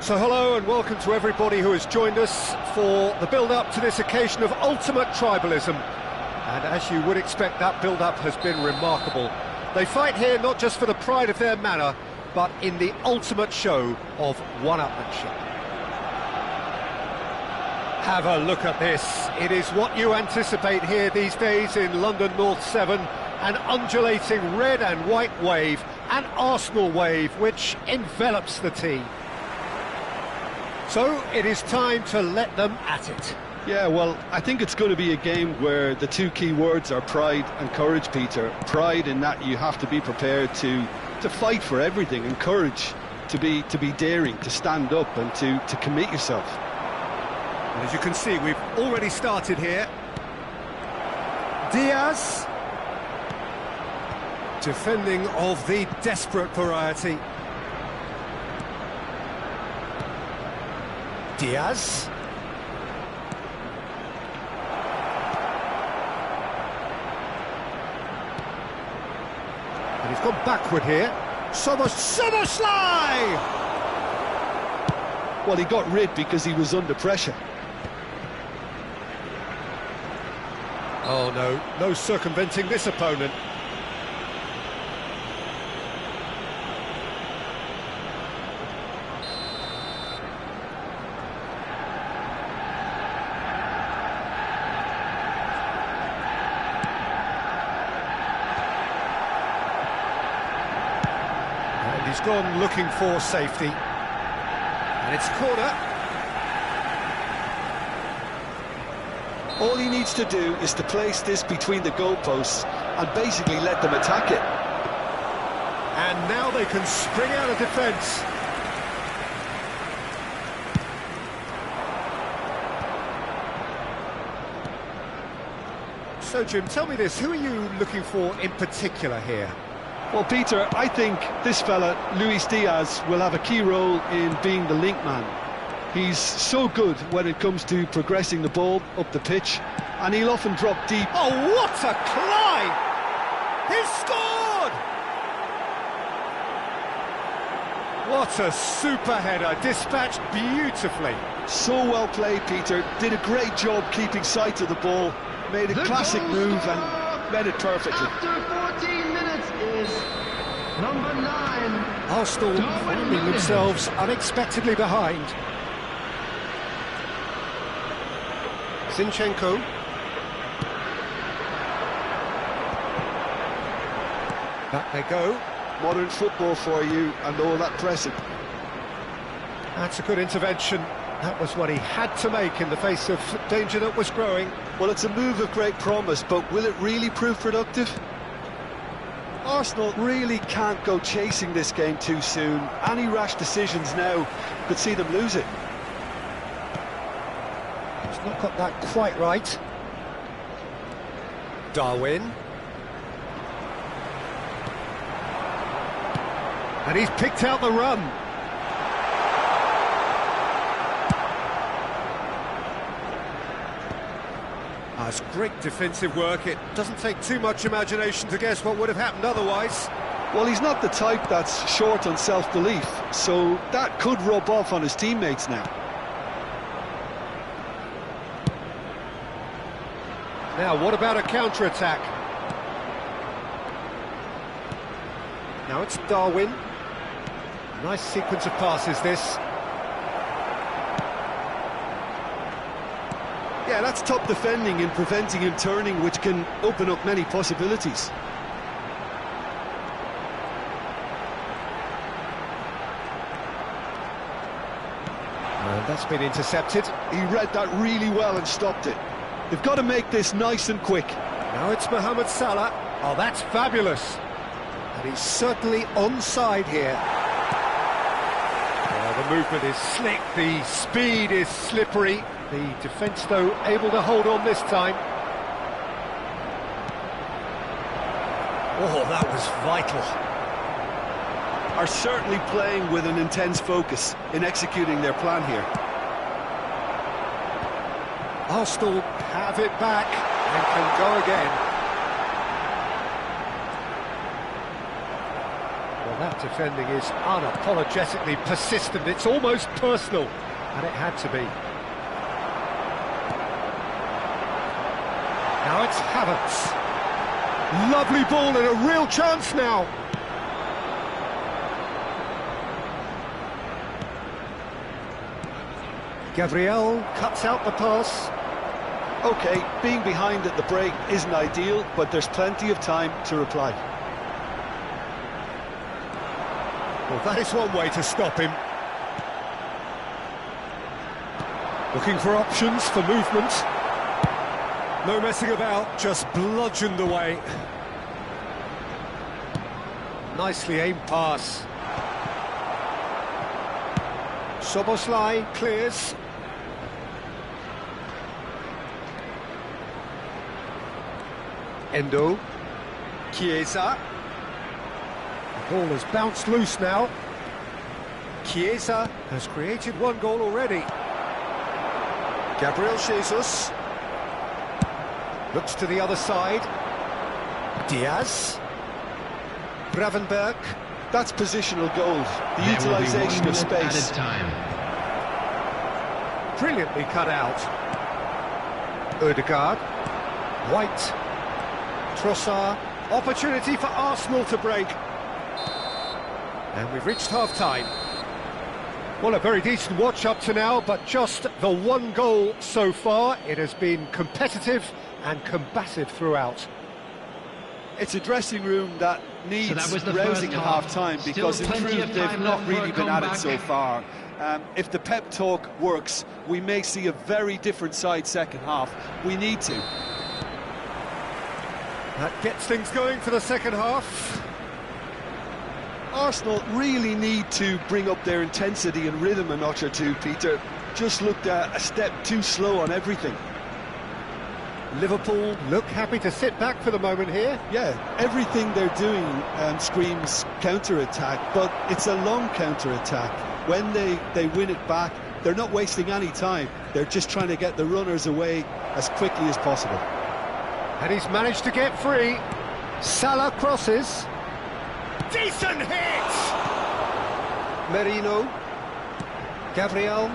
So hello and welcome to everybody who has joined us for the build-up to this occasion of ultimate tribalism. And as you would expect, that build-up has been remarkable. They fight here not just for the pride of their manor, but in the ultimate show of one-upmanship. Have a look at this. It is what you anticipate here these days in London North 7, an undulating red and white wave, an Arsenal wave which envelops the team. So it is time to let them at it. Yeah, well, I think it's going to be a game where the two key words are pride and courage, Peter. Pride in that you have to be prepared to fight for everything, and courage to be daring, to stand up and to commit yourself. And as you can see, we've already started here. Diaz. Defending of the desperate variety. Diaz. And he's gone backward here. Soboslai! Well, he got rid because he was under pressure. Oh no, no circumventing this opponent. He's gone looking for safety. And it's a corner. All he needs to do is to place this between the goalposts and basically let them attack it. And now they can spring out of defence. So, Jim, tell me this, who are you looking for in particular here? Well, Peter, I think this fella, Luis Diaz, will have a key role in being the link man. He's so good when it comes to progressing the ball up the pitch, and he'll often drop deep. Oh, what a climb! He's scored! What a super header, dispatched beautifully. So well played, Peter. Did a great job keeping sight of the ball, made a classic move and read it perfectly. After 14 minutes is number 9. Arsenal finding themselves unexpectedly behind. Zinchenko. Back they go. Modern football for you and all that pressing. That's a good intervention. That was what he had to make in the face of danger that was growing. Well, it's a move of great promise, but will it really prove productive? Arsenal really can't go chasing this game too soon. Any rash decisions now could see them lose it. He's not got that quite right. Darwin. And he's picked out the run. That's great defensive work. It doesn't take too much imagination to guess what would have happened otherwise. Well, he's not the type that's short on self-belief, so that could rub off on his teammates now. Now, what about a counter-attack? Now it's Darwin. Nice sequence of passes, this. Yeah, that's top defending and preventing him turning, which can open up many possibilities. And that's been intercepted. He read that really well and stopped it. They've got to make this nice and quick. Now it's Mohamed Salah. Oh, that's fabulous. And he's certainly onside here. Well, the movement is slick, the speed is slippery. The defence, though, able to hold on this time. Oh, that was vital. Are certainly playing with an intense focus in executing their plan here. Arsenal have it back and can go again. Well, That defending is unapologetically persistent. It's almost personal, and it had to be. Now it's Havertz. Lovely ball and a real chance now. Gabriel cuts out the pass. OK, being behind at the break isn't ideal, but there's plenty of time to reply. Well, that is one way to stop him. Looking for options for movement. No messing about, just bludgeoned away. Nicely aimed pass. Szoboszlai clears. Endo. Chiesa. The ball has bounced loose now. Chiesa has created one goal already. Gabriel Jesus. Looks to the other side. Diaz. Gravenberg. That's positional goals, the utilisation of space. Brilliantly cut out. Ødegaard. White. Trossard. Opportunity for Arsenal to break. And we've reached half-time. Well, a very decent watch up to now, but just the one goal so far. It has been competitive and combative throughout. It's a dressing room that needs rousing at half-time, because in truth they've not really been at it so far. If the pep talk works, we may see a very different side second half. We need to. That gets things going for the second half. Arsenal really need to bring up their intensity and rhythm a notch or two, Peter. Just looked a step too slow on everything. Liverpool look happy to sit back for the moment here. Yeah, everything they're doing screams counter-attack, but it's a long counter-attack. When they win it back, they're not wasting any time. They're just trying to get the runners away as quickly as possible. And he's managed to get free. Salah crosses. Decent hit! Merino. Gabriel.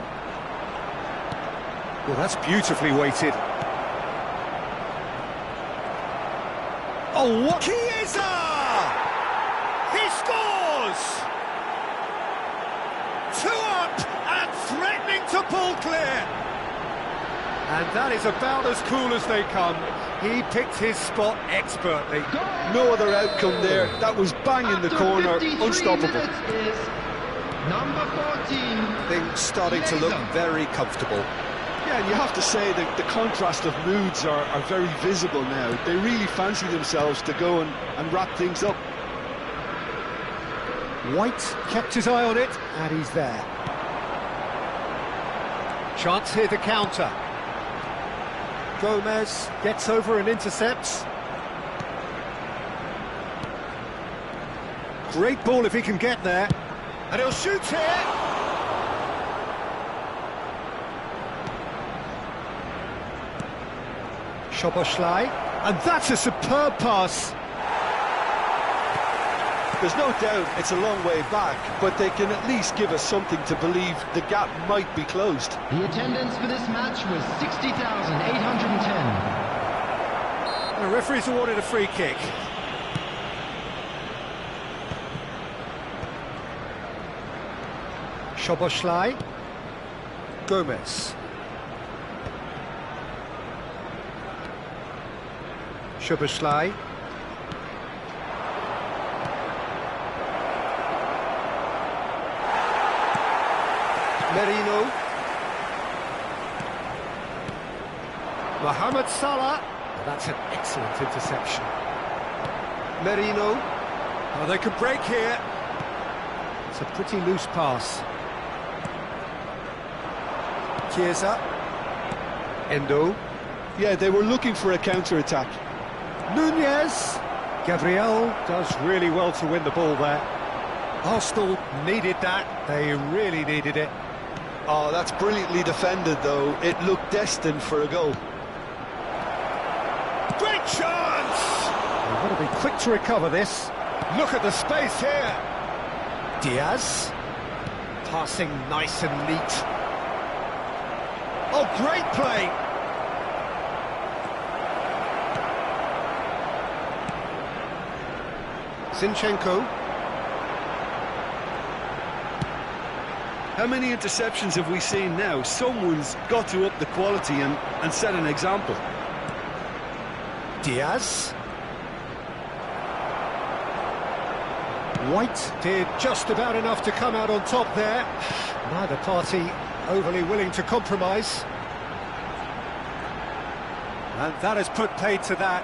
Well, that's beautifully weighted. Oh, what? Chiesa! He scores! 2 up and threatening to pull clear. And that is about as cool as they come. He picked his spot expertly. No other outcome there. That was bang in the corner, unstoppable. Number 14. Things starting to look very comfortable. Yeah, and you have to say that the contrast of moods are very visible now. They really fancy themselves to go and wrap things up. White kept his eye on it, and he's there. Chance here to counter. Gomez gets over and intercepts. Great ball if he can get there. And he'll shoot here. Szoboszlai, and that's a superb pass. There's no doubt it's a long way back, but they can at least give us something to believe the gap might be closed. The attendance for this match was 60,810. The referee's awarded a free kick. Szoboszlai. Gomez. Szoboszlai. Merino. Mohamed Salah. Oh, that's an excellent interception. Merino. Oh, they could break here. It's a pretty loose pass. Chiesa. Endo. Yeah, they were looking for a counter-attack. Nunez. Gabriel does really well to win the ball there. Arsenal needed that. They really needed it. Oh, that's brilliantly defended, though. It looked destined for a goal. Great chance! They've got to be quick to recover this. Look at the space here. Diaz. Passing nice and neat. Oh, great play! Zinchenko. How many interceptions have we seen now? Someone's got to up the quality and set an example. Diaz. White did just about enough to come out on top there. Neither party overly willing to compromise. And that has put paid to that.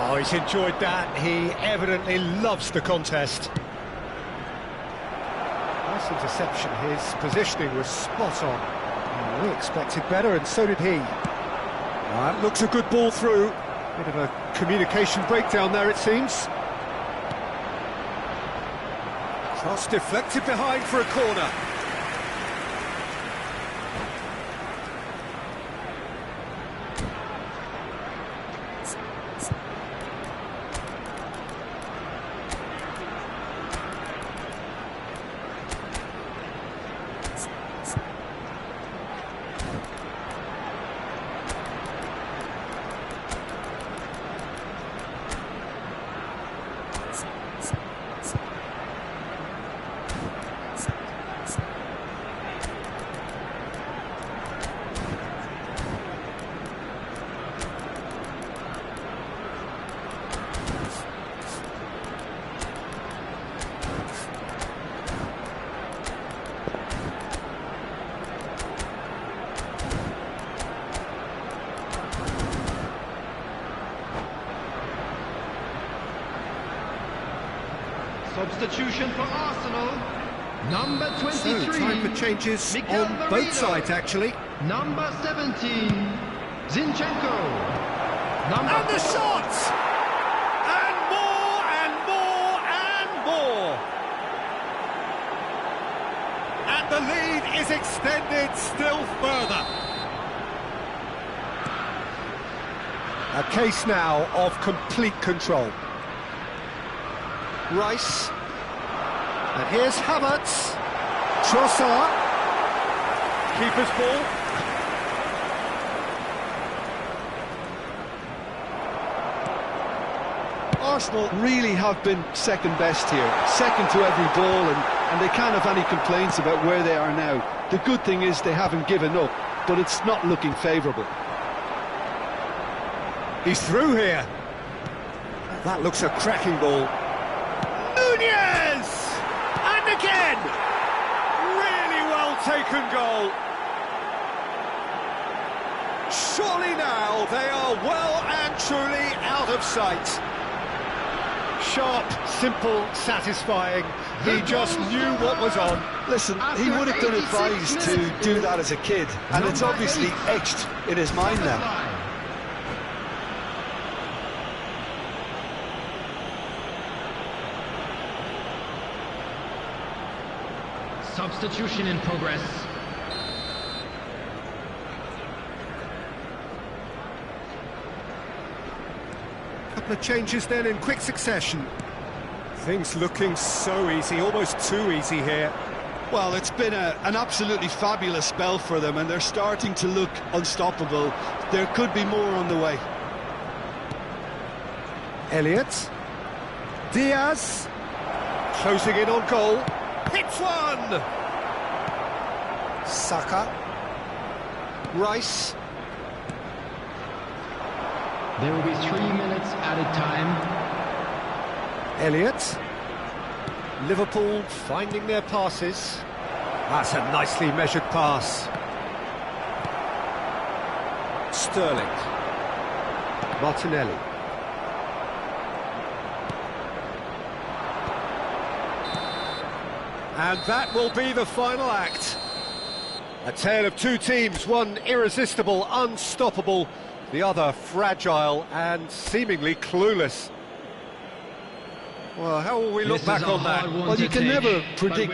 Oh, he's enjoyed that. He evidently loves the contest. Nice interception. His positioning was spot on. We expected better, and so did he. That looks a good ball through. Bit of a communication breakdown there, it seems. Cross deflected behind for a corner. Substitution for Arsenal. Number 23. So, time for changes Mikel on Merino. both sides, actually. Number 17. Zinchenko. Number And the 4. shot! And more, and more, and more! And the lead is extended still further. A case now of complete control. Rice. And here's Havertz. Trossard. Keeper's ball. Arsenal really have been second best here, second to every ball, and they can't have any complaints about where they are now. The good thing is they haven't given up, but it's not looking favourable. He's through here. That looks a cracking ball. Nunez! And again! Really well taken goal. Surely now they are well and truly out of sight. Sharp, simple, satisfying. He just knew what was on. Listen, he would have been advised to do that as a kid, and it's obviously etched in his mind now. Substitution in progress. Couple of changes then in quick succession. Things looking so easy, almost too easy here. Well, it's been an absolutely fabulous spell for them, and they're starting to look unstoppable. There could be more on the way. Elliott. Diaz. Closing in on goal. Hits one! Saka. Rice. There will be 3 minutes added time. Elliott. Liverpool finding their passes. That's a nicely measured pass. Sterling. Martinelli. And that will be the final act. A tale of two teams, one irresistible, unstoppable, the other fragile and seemingly clueless. Well, how will we look back on that? Well, you can never predict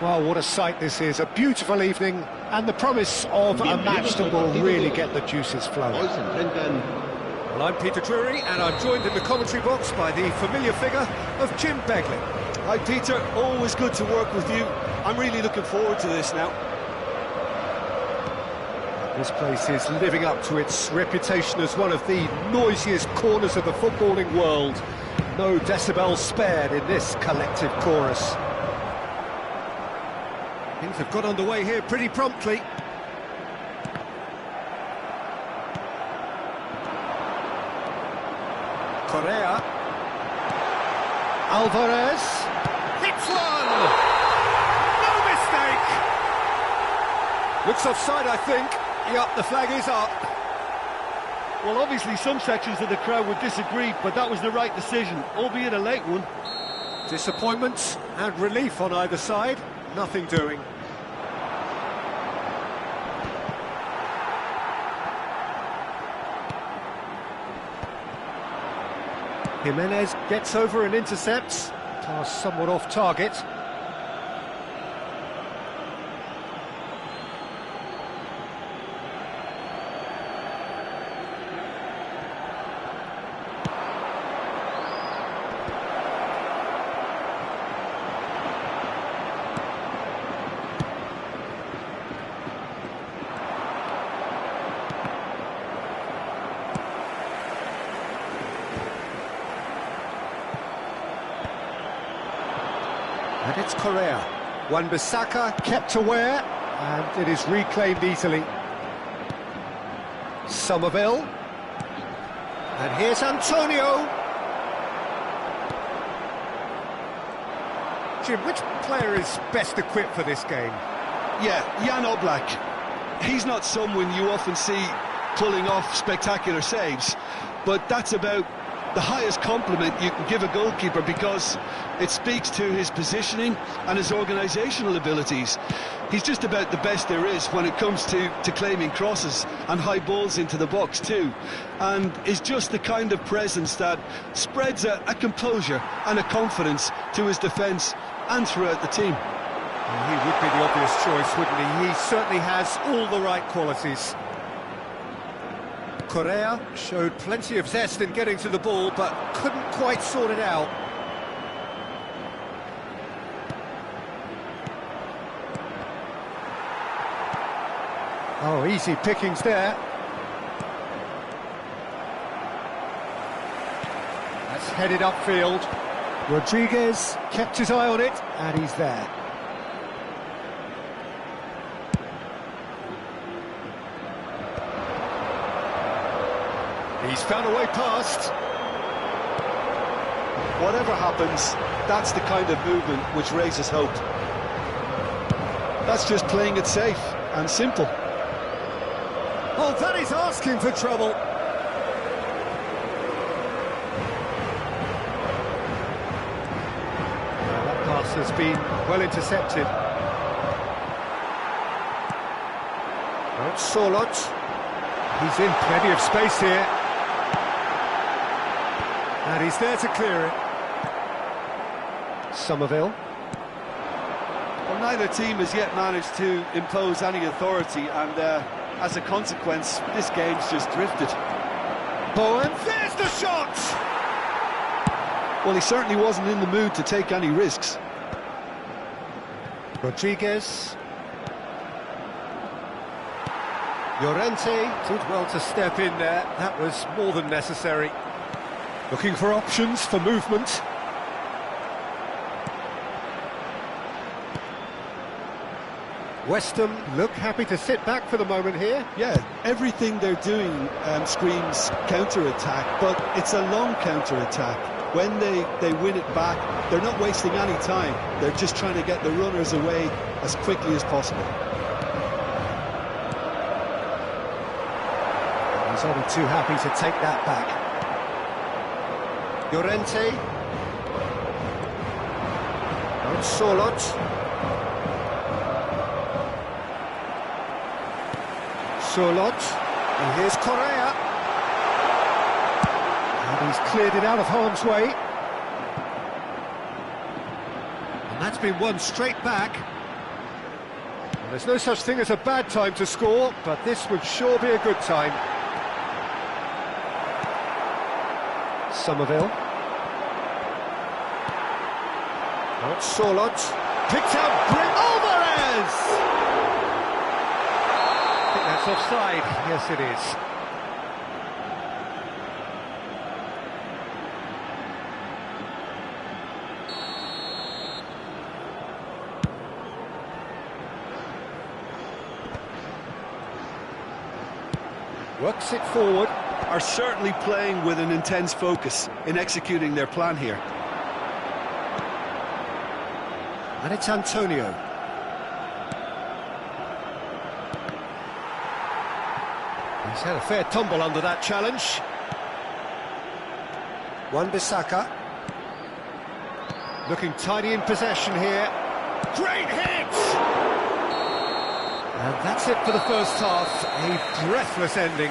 Well, what a sight this is, a beautiful evening, and the promise of a match that will really get the juices flowing. Well, I'm Peter Drury, and I'm joined in the commentary box by the familiar figure of Jim Begley. Hi Peter, always good to work with you. I'm really looking forward to this now. This place is living up to its reputation as one of the noisiest corners of the footballing world. No decibels spared in this collective chorus. Things have got underway here pretty promptly. Correa. Alvarez. Hits one! No mistake! Looks offside, I think. Yup, the flag is up. Well, obviously some sections of the crowd would disagree, but that was the right decision, albeit a late one. Disappointment and relief on either side. Nothing doing. Jimenez gets over and intercepts. Pass somewhat off target. And it's Correa. Wan-Bissaka kept aware, and it is reclaimed easily. Somerville. And here's Antonio. Jim, which player is best equipped for this game? Yeah, Jan Oblak. He's not someone you often see pulling off spectacular saves, but that's about the highest compliment you can give a goalkeeper, because it speaks to his positioning and his organisational abilities. He's just about the best there is when it comes to claiming crosses and high balls into the box too, and is just the kind of presence that spreads a composure and a confidence to his defence and throughout the team. Well, he would be the obvious choice, wouldn't he? He certainly has all the right qualities. Correa showed plenty of zest in getting to the ball, but couldn't quite sort it out. Oh, easy pickings there. That's headed upfield. Rodriguez kept his eye on it, and he's there. He's found a way past. Whatever happens, that's the kind of movement which raises hope. That's just playing it safe and simple. Oh, that is asking for trouble. That pass has been well intercepted. Well, Sorloth. He's in plenty of space here. And he's there to clear it. Somerville. Well, neither team has yet managed to impose any authority, and as a consequence, this game's just drifted. Bowen, there's the shot! Well, he certainly wasn't in the mood to take any risks. Rodriguez. Llorente did well to step in there. That was more than necessary. Looking for options for movement. West Ham look happy to sit back for the moment here. Yeah, everything they're doing screams counter-attack, but it's a long counter-attack. When they win it back, they're not wasting any time. They're just trying to get the runners away as quickly as possible. He's only too happy to take that back. Llorente. And Sorloth. Sorloth. And here's Correa. And he's cleared it out of harm's way. And that's been won straight back. There's no such thing as a bad time to score, but this would sure be a good time. Somerville. Not Sorlot. Picked out Alvarez! I think that's offside. Yes, it is. Works it forward. Are certainly playing with an intense focus in executing their plan here. And it's Antonio. He's had a fair tumble under that challenge. Wan-Bissaka. Looking tidy in possession here. Great hit! And that's it for the first half. A breathless ending.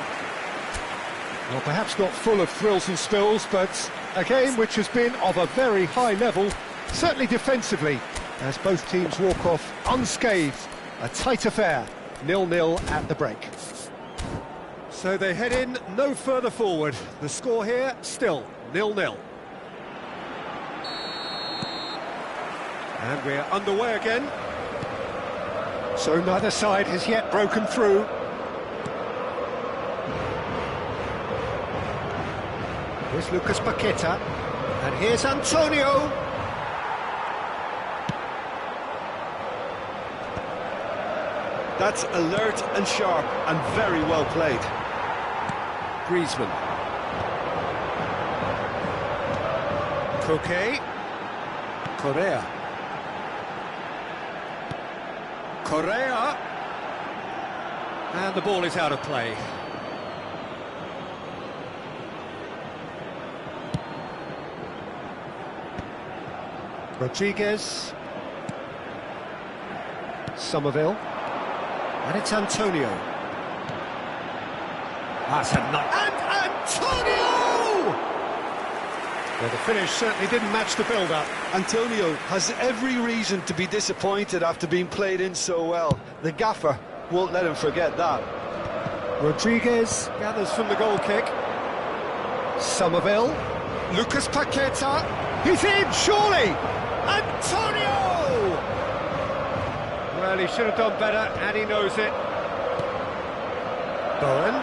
Well, perhaps not full of thrills and spills, but a game which has been of a very high level, certainly defensively, as both teams walk off unscathed. A tight affair, 0-0 at the break. So they head in no further forward. The score here, still 0-0. And we're underway again. So neither side has yet broken through. Here's Lucas Paqueta, and here's Antonio. That's alert and sharp and very well played. Griezmann. Koke. Correa. Correa. And the ball is out of play. Rodriguez. Somerville. And it's Antonio. That's a nice... And Antonio! Well, the finish certainly didn't match the build-up. Antonio has every reason to be disappointed after being played in so well. The gaffer won't let him forget that. Rodriguez gathers from the goal kick. Somerville. Lucas Paqueta. He's in, surely! Antonio! Well, he should have done better, and he knows it. Bowen.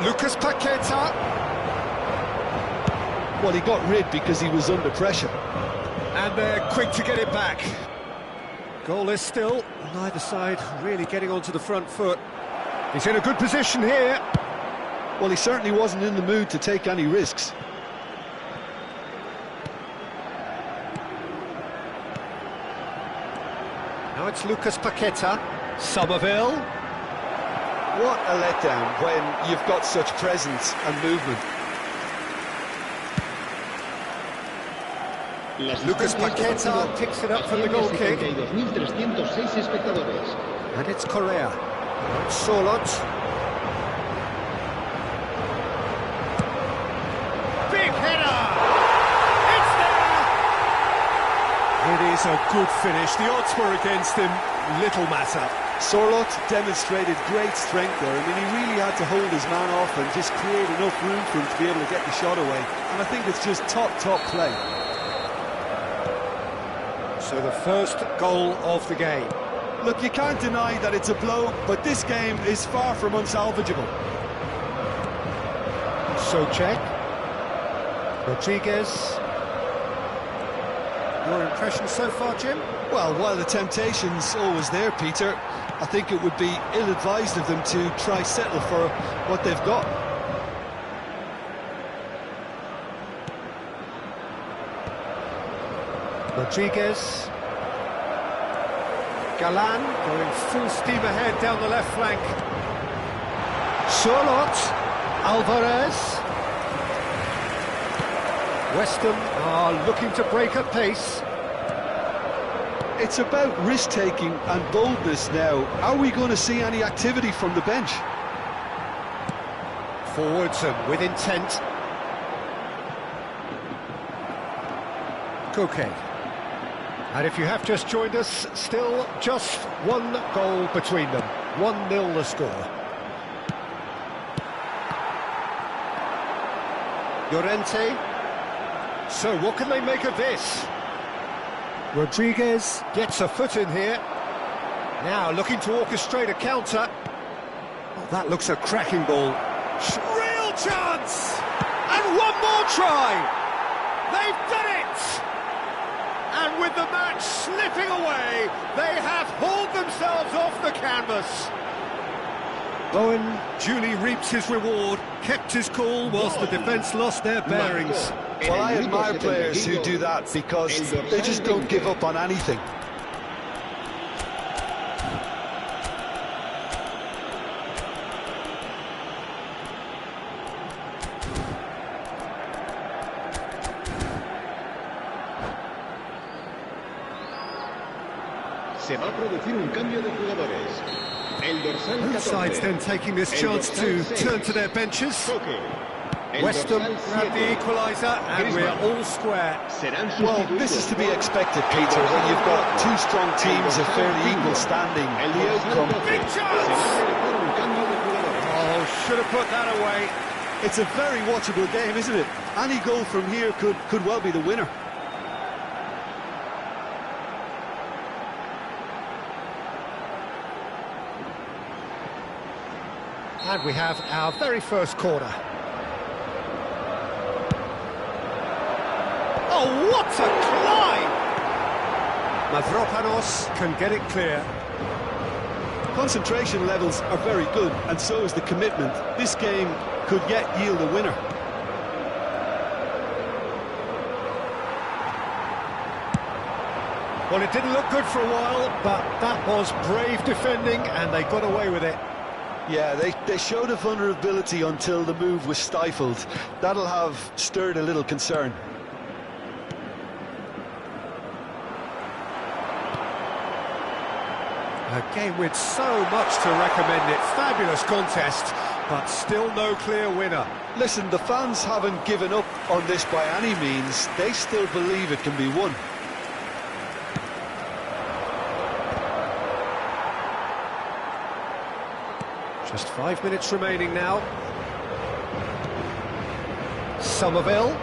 Lucas Paqueta. Well, he got rid because he was under pressure. And they're quick to get it back. Goalless still, neither side really getting onto the front foot. He's in a good position here. Well, he certainly wasn't in the mood to take any risks. Now it's Lucas Paqueta. Somerville. What a letdown when you've got such presence and movement. Lucas Paqueta picks it up from the goal kick. And it's Correa. Sorlot. Big header! It's there! It is a good finish. The odds were against him. Little matter. Sorlot demonstrated great strength there. I mean, he really had to hold his man off and just create enough room for him to be able to get the shot away. And I think it's just top play. So the first goal of the game. Look, you can't deny that it's a blow, but this game is far from unsalvageable. Socek. Rodriguez. Your impression so far, Jim? Well, while the temptation's always there, Peter, I think it would be ill-advised of them to try settle for what they've got. Rodriguez. Galan going full steam ahead down the left flank. Sorlot. Alvarez. West Ham are looking to break at pace. It's about risk-taking and boldness now. Are we going to see any activity from the bench? Forwards and with intent. Koke. And if you have just joined us, still just one goal between them. 1-0 the score. Llorente. So what can they make of this? Rodriguez gets a foot in here. Now looking to orchestrate a counter. Oh, that looks a cracking ball. Real chance! And one more try! They've done it! And with the match slipping away, they have hauled themselves off the canvas. Bowen duly reaps his reward, kept his cool whilst the defence lost their bearings. Well, I admire players who do that because they just don't give up on anything. Se va a producir un cambio de jugadores. El dorsal 14. Both sides then taking this chance to turn to their benches. West Ham grab the equaliser and we're all square. Well, this is to be expected, Peter, when you've got two strong teams of fairly equal standing. The outcome... Big chance! Oh, should have put that away. It's a very watchable game, isn't it? Any goal from here could well be the winner. And we have our very first corner. Oh, what a climb! Mavropanos can get it clear. Concentration levels are very good, and so is the commitment. This game could yet yield a winner. Well, it didn't look good for a while, but that was brave defending, and they got away with it. Yeah, they showed a vulnerability until the move was stifled. That'll have stirred a little concern. A game with so much to recommend it. Fabulous contest, but still no clear winner. Listen, the fans haven't given up on this by any means. They still believe it can be won. Just 5 minutes remaining now. Somerville.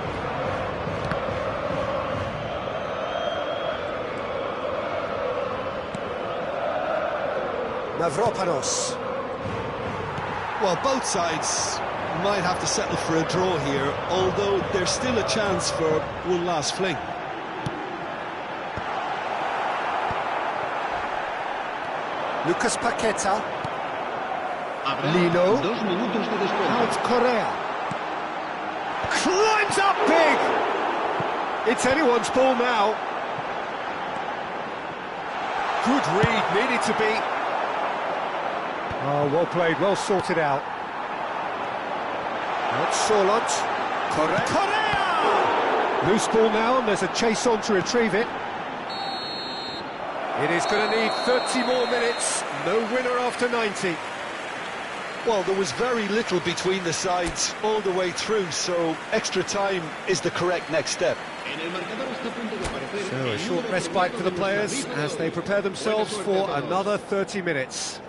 Mavropanos. Well, both sides might have to settle for a draw here, although there's still a chance for one last fling. Lucas Paqueta. Lino. Now it's Correa. Climbs up big! It's anyone's ball now. Good read, needed to be. Oh, well played, well sorted out. Not Solot. Correa! Loose ball now, and there's a chase on to retrieve it. It is going to need 30 more minutes. No winner after 90. Well, there was very little between the sides all the way through, so extra time is the correct next step. So a short respite for the players as they prepare themselves for another 30 minutes.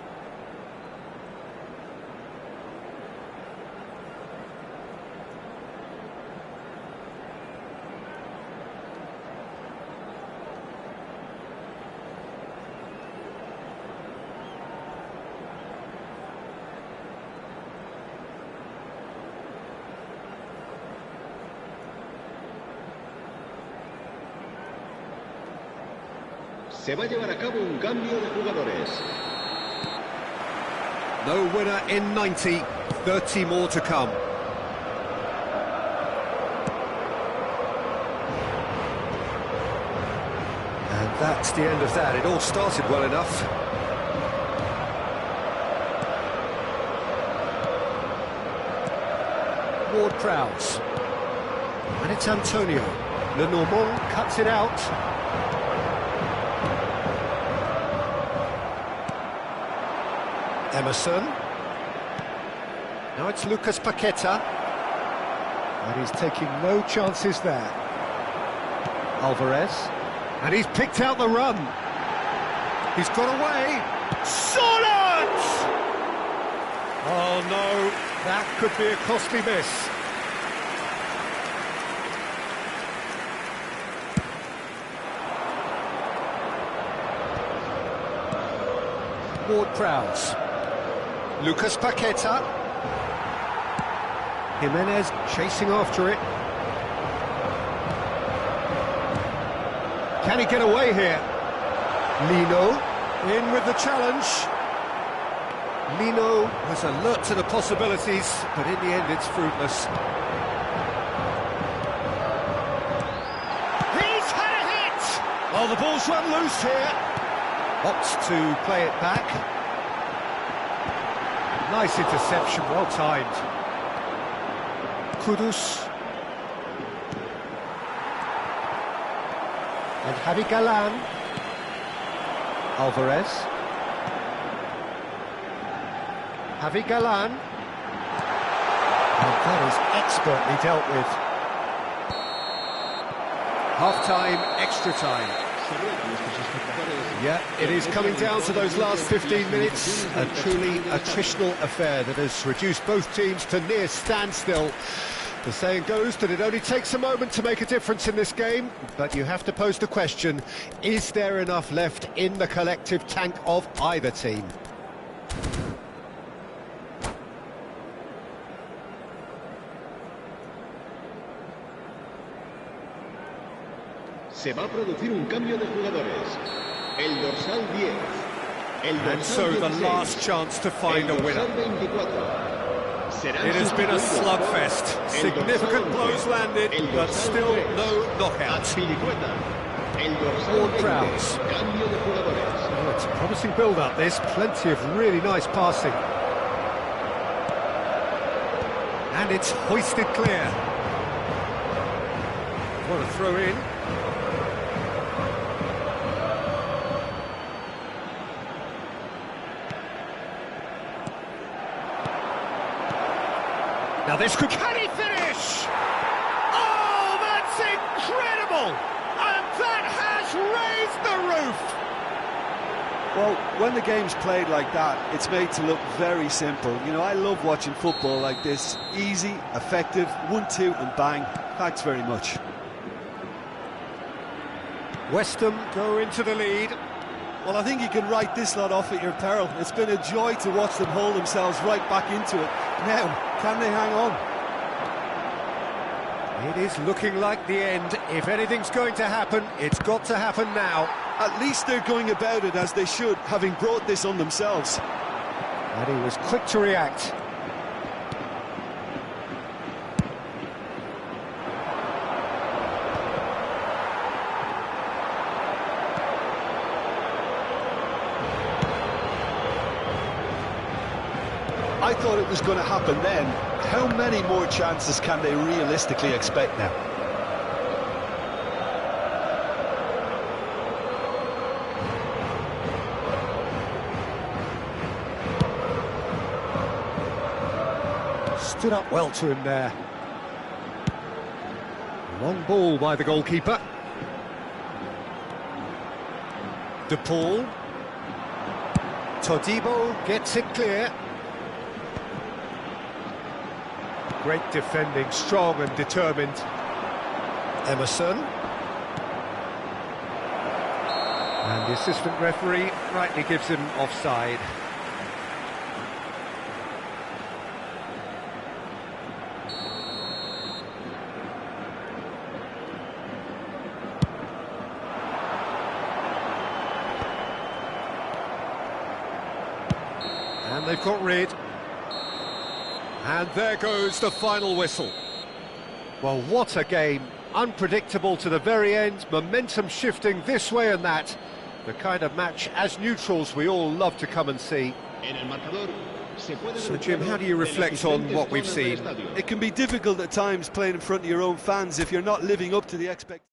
Se va a llevar a cabo un cambio de jugadores. No winner in 90, 30 more to come. And that's the end of that. It all started well enough. Ward-Prowse. And it's Antonio. Lenormand cuts it out. Emerson. Now it's Lucas Paqueta. And he's taking no chances there. Alvarez. And he's picked out the run. He's got away. Solid! Oh no, that could be a costly miss. Ward-Prowse. Lucas Paqueta. Jimenez chasing after it. Can he get away here? Lino in with the challenge. Lino was alert to the possibilities, but in the end it's fruitless. He's had a hit! Oh, the ball's run loose here. Opts to play it back. Nice interception, well timed. Kudus. And Javi Galan. Alvarez. Javi Galan. And that is expertly dealt with. Half-time, extra time. Yeah, it is coming down to those last 15 minutes. A truly attritional affair that has reduced both teams to near standstill. The saying goes that it only takes a moment to make a difference in this game, but you have to pose the question, is there enough left in the collective tank of either team? Se va a producir un cambio de jugadores. El dorsal 10. El dorsal And so the 16, last chance to find a el winner. dorsal 24. It has been a slugfest. Significant blows landed, but still no knockout. Ward-Prowse. Oh, it's a promising build-up, this. Plenty of really nice passing. And it's hoisted clear. What a throw in. Now this could... Can he finish? Oh, that's incredible! And that has raised the roof! Well, when the game's played like that, it's made to look very simple. You know, I love watching football like this. Easy, effective, 1-2 and bang. Thanks very much. West Ham go into the lead. Well, I think you can write this lot off at your peril. It's been a joy to watch them hold themselves right back into it. Now, can they hang on? It is looking like the end. If anything's going to happen, it's got to happen now. At least they're going about it as they should, having brought this on themselves. And he was quick to react. I thought it was going to happen then. How many more chances can they realistically expect now? Stood up well to him there. Long ball by the goalkeeper. De Paul. Todibo gets it clear. Great defending, strong and determined. Emerson. And the assistant referee rightly gives him offside. And they've got rid. And there goes the final whistle. Well, what a game. Unpredictable to the very end, momentum shifting this way and that. The kind of match, as neutrals, we all love to come and see. So, Jim, how do you reflect on what we've seen? It can be difficult at times playing in front of your own fans if you're not living up to the expectations.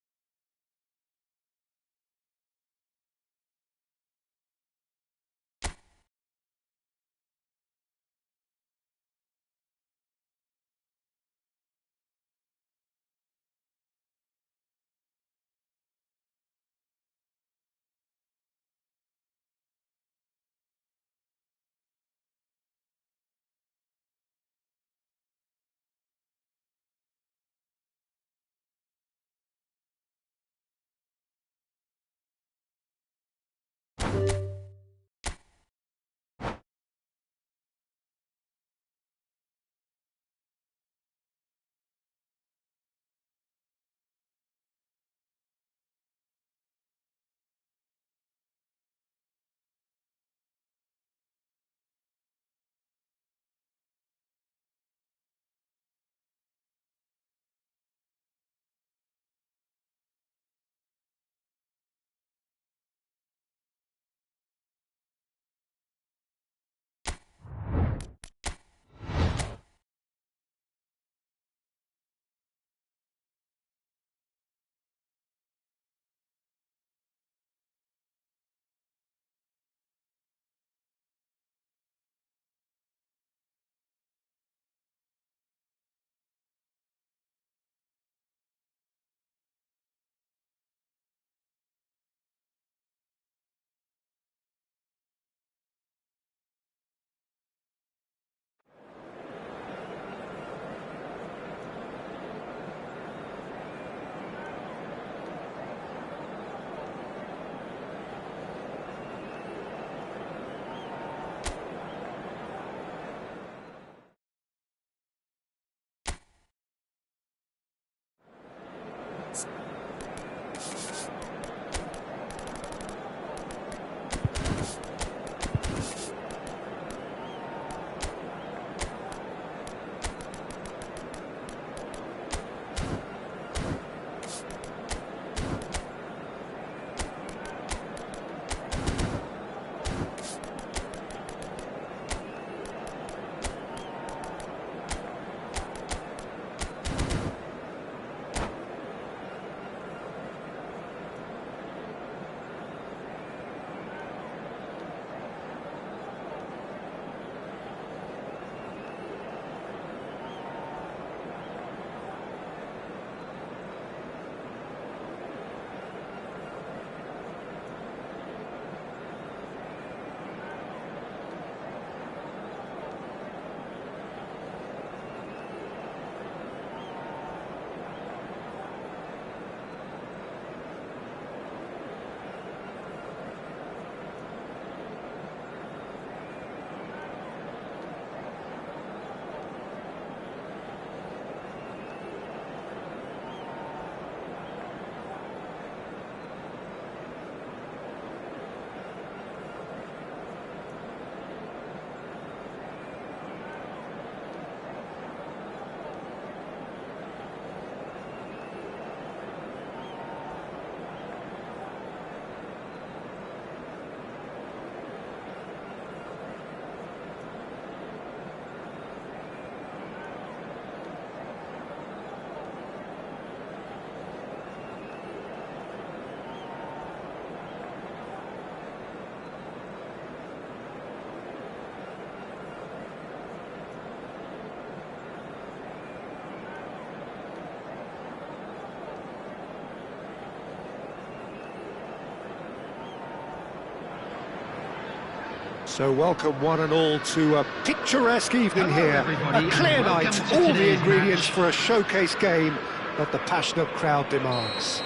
So welcome one and all to a picturesque evening Hello, here. everybody, A clear and welcome night, to all the today's ingredients match. for a showcase game that the passionate crowd demands.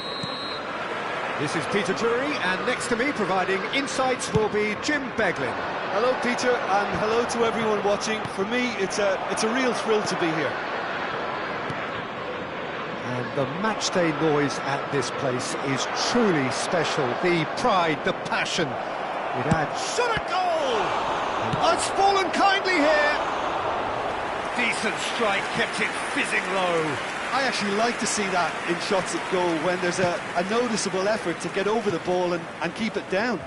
This is Peter Drury, and next to me providing insights will be Jim Beglin. Hello, Peter, and hello to everyone watching. For me, it's a real thrill to be here. And the matchday noise at this place is truly special. The pride, the passion. It adds shot at goal! And it's fallen kindly here. Decent strike, kept it fizzing low. I actually like to see that in shots at goal when there's a noticeable effort to get over the ball and keep it down.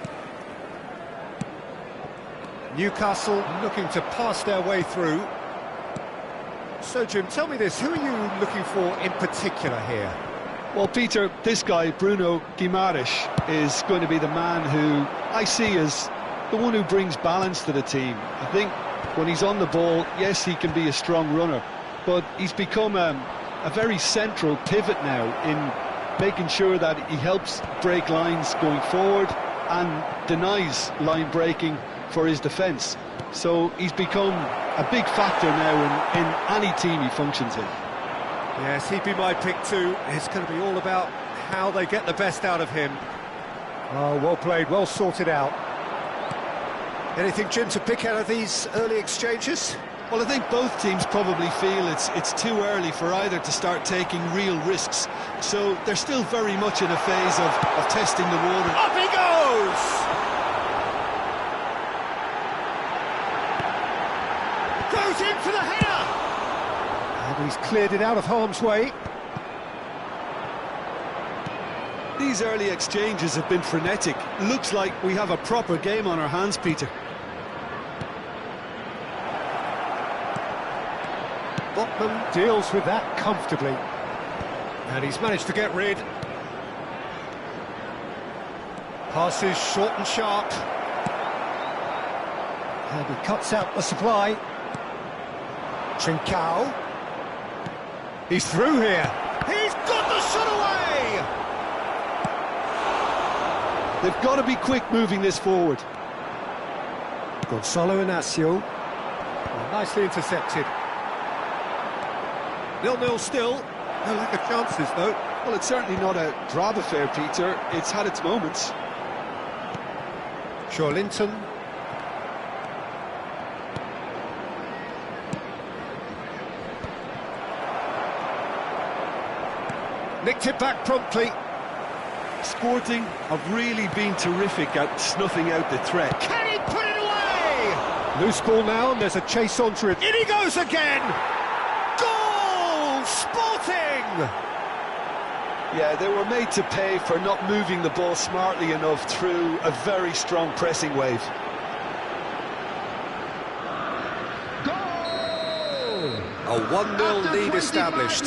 Newcastle looking to pass their way through. So, Jim, tell me this, who are you looking for in particular here? Well, Peter, this guy, Bruno Guimaraes, is going to be the man who I see as the one who brings balance to the team. I think when he's on the ball, yes, he can be a strong runner, but he's become a very central pivot now in making sure that he helps break lines going forward and denies line breaking for his defence. So he's become a big factor now in any team he functions in. Yes, he'd be my pick too. It's going to be all about how they get the best out of him. Oh, well played, well sorted out. Anything, Jim, to pick out of these early exchanges? Well, I think both teams probably feel it's too early for either to start taking real risks. So they're still very much in a phase of testing the water. Up he goes! Goes in for the header! And he's cleared it out of harm's way. These early exchanges have been frenetic. Looks like we have a proper game on our hands, Peter. Botman deals with that comfortably. And he's managed to get rid. Passes short and sharp. And he cuts out the supply. Trincao. He's through here. He's got the shot away! They've got to be quick moving this forward. Gonzalo Inacio. Well, nicely intercepted. 0-0 still. No lack of chances, though. Well, it's certainly not a drab affair, Peter. It's had its moments. Linton. Nicked it back promptly. Sporting have really been terrific at snuffing out the threat. Can he put it away? Loose ball now, and there's a chase onto it. In he goes again! Goal! Sporting! Yeah, they were made to pay for not moving the ball smartly enough through a very strong pressing wave. A 1-0 lead established.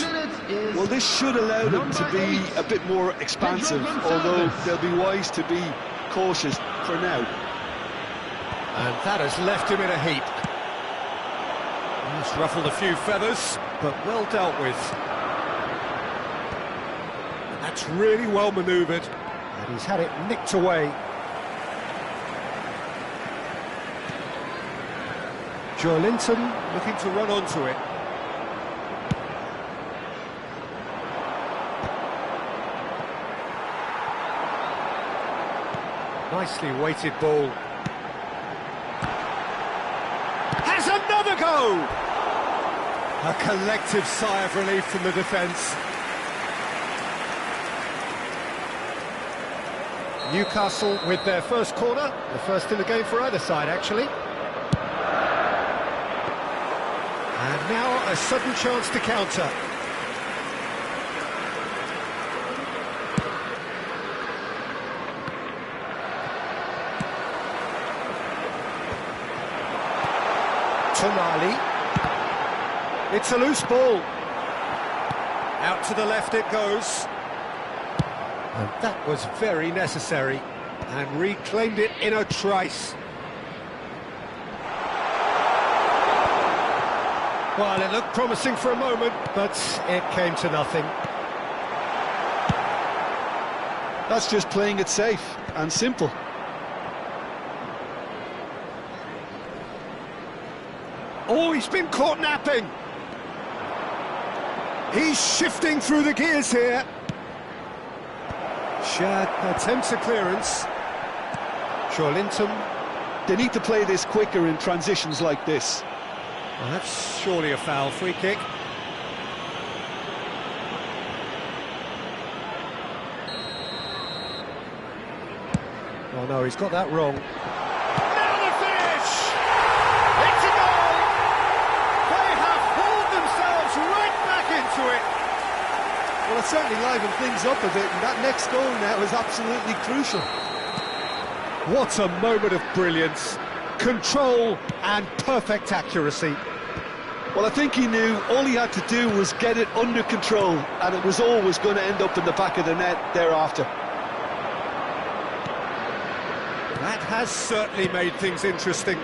Well, this should allow them to be a bit more expansive, although they'll be wise to be cautious for now. And that has left him in a heap. He's ruffled a few feathers, but well dealt with. That's really well manoeuvred, and he's had it nicked away. Linton looking to run onto it. Nicely weighted ball. Has another go! A collective sigh of relief from the defence. Newcastle with their first corner, the first in the game for either side, actually. And now a sudden chance to counter. Tonali. It's a loose ball. Out to the left it goes. And that was very necessary. And reclaimed it in a trice. Well, it looked promising for a moment, but it came to nothing. That's just playing it safe and simple. Oh, he's been caught napping. He's shifting through the gears here. Shad attempts a clearance. Linton. They need to play this quicker in transitions like this. Well, that's surely a foul. Free kick. Oh no, he's got that wrong. Now the finish! It's a goal! They have hauled themselves right back into it. Well, it certainly livened things up a bit, and that next goal now is absolutely crucial. What a moment of brilliance, control and perfect accuracy. Well, I think he knew all he had to do was get it under control, and it was always going to end up in the back of the net thereafter. That has certainly made things interesting.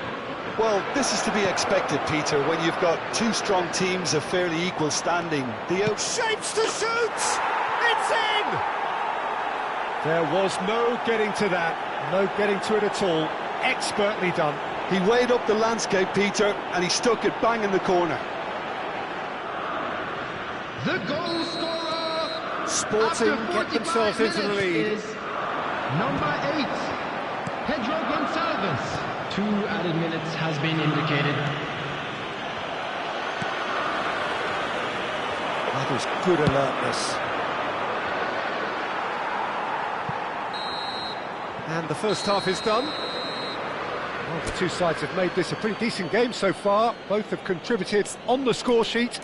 Well, this is to be expected, Peter, when you've got two strong teams of fairly equal standing. Shapes to shoot! It's in! There was no getting to that. No getting to it at all. Expertly done. He weighed up the landscape, Peter, and he stuck it bang in the corner. The goal scorer. Sporting get themselves into the lead. Is number 8, Pedro Gonçalves. 2 added minutes has been indicated. That was good alertness. And the first half is done. Well, the two sides have made this a pretty decent game so far. Both have contributed on the score sheet.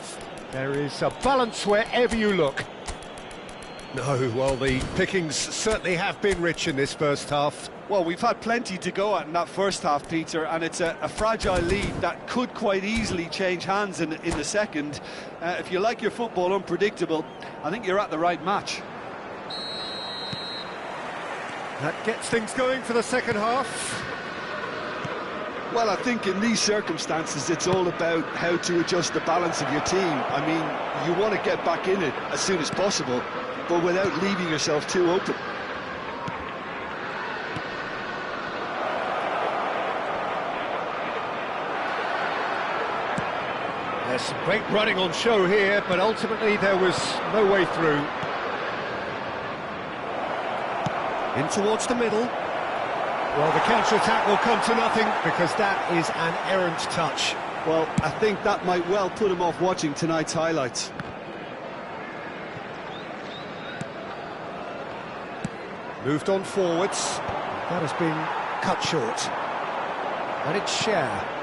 There is a balance wherever you look. No, well, the pickings certainly have been rich in this first half. Well, we've had plenty to go at in that first half, Peter, and it's a fragile lead that could quite easily change hands in the second. If you like your football unpredictable, I think you're at the right match. That gets things going for the second half. Well, I think in these circumstances, it's all about how to adjust the balance of your team. I mean, you want to get back in it as soon as possible, but without leaving yourself too open. There's some great running on show here, but ultimately there was no way through. In towards the middle. Well, the counter-attack will come to nothing because that is an errant touch. Well, I think that might well put him off watching tonight's highlights. Moved on forwards. That has been cut short. And it's Cher.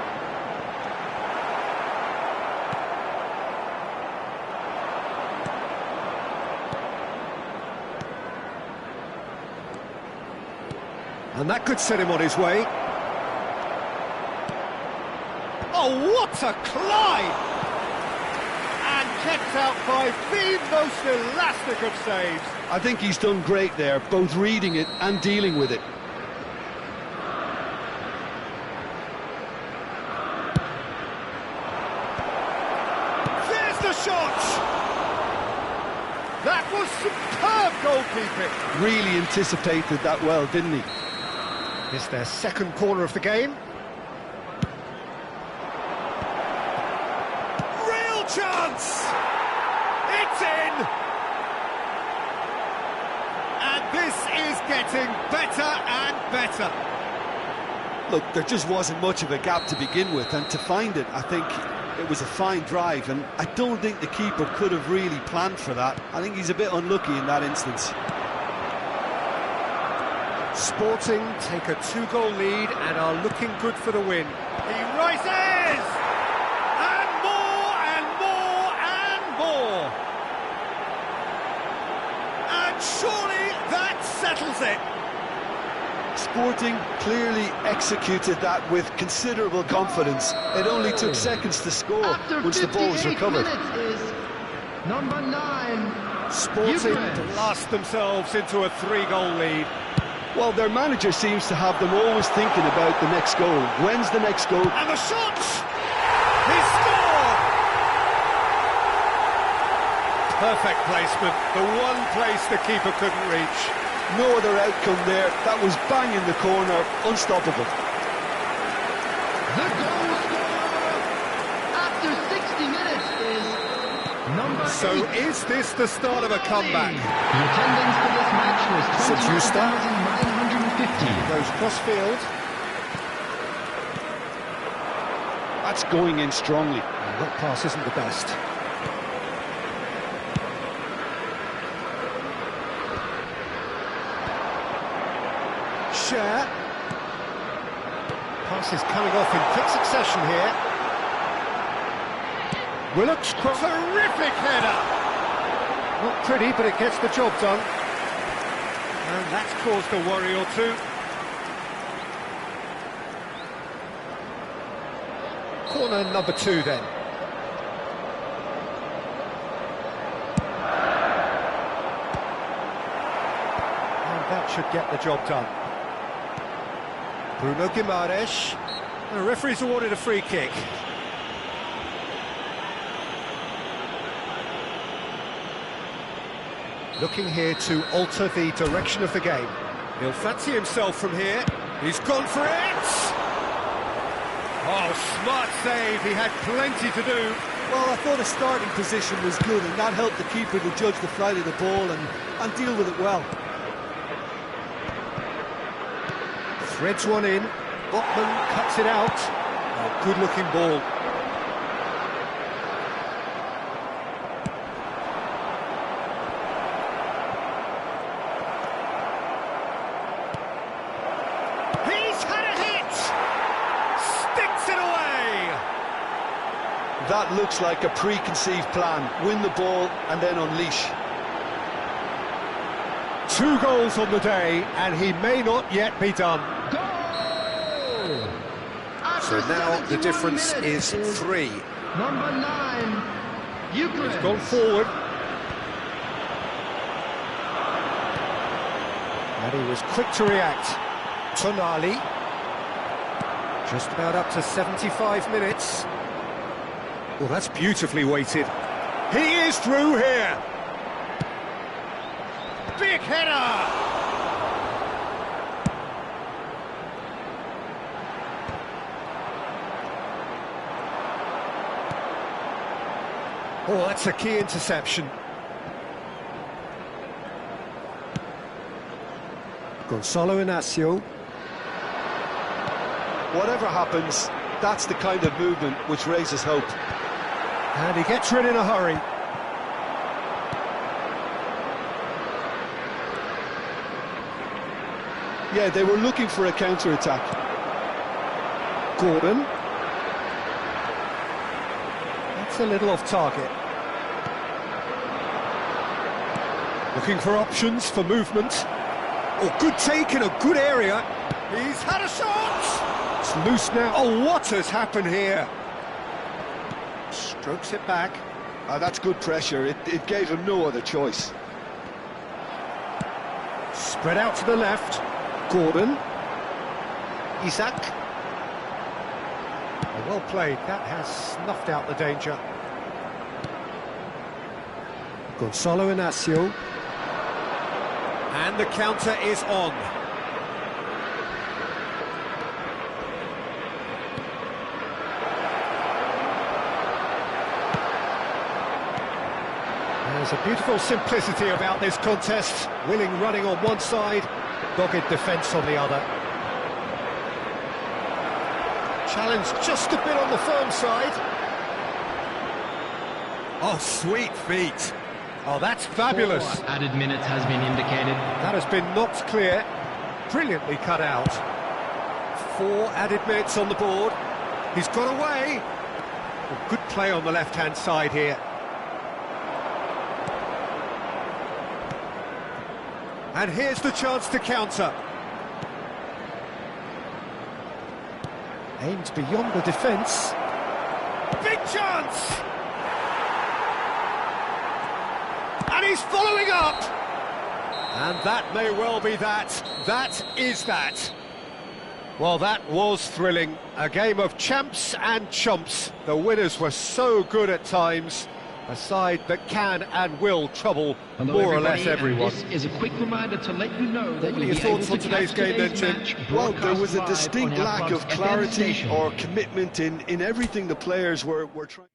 And that could set him on his way. Oh, what a climb! And kept out by the most elastic of saves. I think he's done great there, both reading it and dealing with it. There's the shot! That was superb goalkeeping. Really anticipated that well, didn't he? It's their second corner of the game. Real chance! It's in! And this is getting better and better. Look, there just wasn't much of a gap to begin with, and to find it, I think it was a fine drive, and I don't think the keeper could have really planned for that. I think he's a bit unlucky in that instance. Sporting take a 2-goal lead and are looking good for the win. He rises! And more and more and more! And surely that settles it! Sporting clearly executed that with considerable confidence. It only took seconds to score once the ball was recovered. Is number 9. Sporting blast themselves into a 3-goal lead. Well, their manager seems to have them always thinking about the next goal. When's the next goal? And the shot! He scored! Perfect placement, the one place the keeper couldn't reach. No other outcome there. That was bang in the corner, unstoppable. The goal scorer, So is this the start of a comeback? The attendance for this match was 21,950. Goes cross-field. That's going in strongly. That pass isn't the best. Share. Pass is coming off in quick succession here. Willock's cross. Terrific header! Not pretty, but it gets the job done. And that's caused a worry or two. Corner number 2 then. And that should get the job done. Bruno Guimaraes. The referee's awarded a free kick. Looking here to alter the direction of the game. He'll fancy himself from here. He's gone for it! Oh, smart save. He had plenty to do. Well, I thought his starting position was good, and that helped the keeper to judge the flight of the ball and deal with it well. Threads one in. Botman cuts it out. A good-looking ball. He's had a hit! Sticks it away! That looks like a preconceived plan. Win the ball and then unleash. 2 goals on the day, and he may not yet be done. Goal! So now the difference is 3. Number 9, Eucharist. He's gone forward. And he was quick to react. Tonali. Just about up to 75 minutes. Well, that's beautifully weighted. He is through here. Big header! Oh, that's a key interception. Gonzalo Inacio. Whatever happens, that's the kind of movement which raises hope. And he gets rid in a hurry. Yeah, they were looking for a counter-attack. Gordon. That's a little off target. Looking for options for movement. Oh, good take in a good area. He's had a shot! It's loose now. Oh, what has happened here? Strokes it back. That's good pressure. It gave him no other choice. Spread out to the left. Gordon. Isaac. Well played. That has snuffed out the danger. Gonzalo Inacio. And the counter is on. There's a beautiful simplicity about this contest. Willing running on one side, dogged defence on the other. Challenge just a bit on the firm side. Oh, sweet feet. Oh, that's fabulous. 4 added minutes has been indicated. That has been knocked clear. Brilliantly cut out. 4 added minutes on the board. He's got away. Oh, good play on the left-hand side here. And here's the chance to counter. Aimed beyond the defence. Big chance! And he's following up! And that may well be that. That is that. Well, that was thrilling. A game of champs and chumps. The winners were so good at times. A side that can and will trouble more or less everyone. This is a quick reminder to let you know that What are your thoughts on today's game then, Jim? Well, there was a distinct lack of clarity or commitment in everything the players were trying.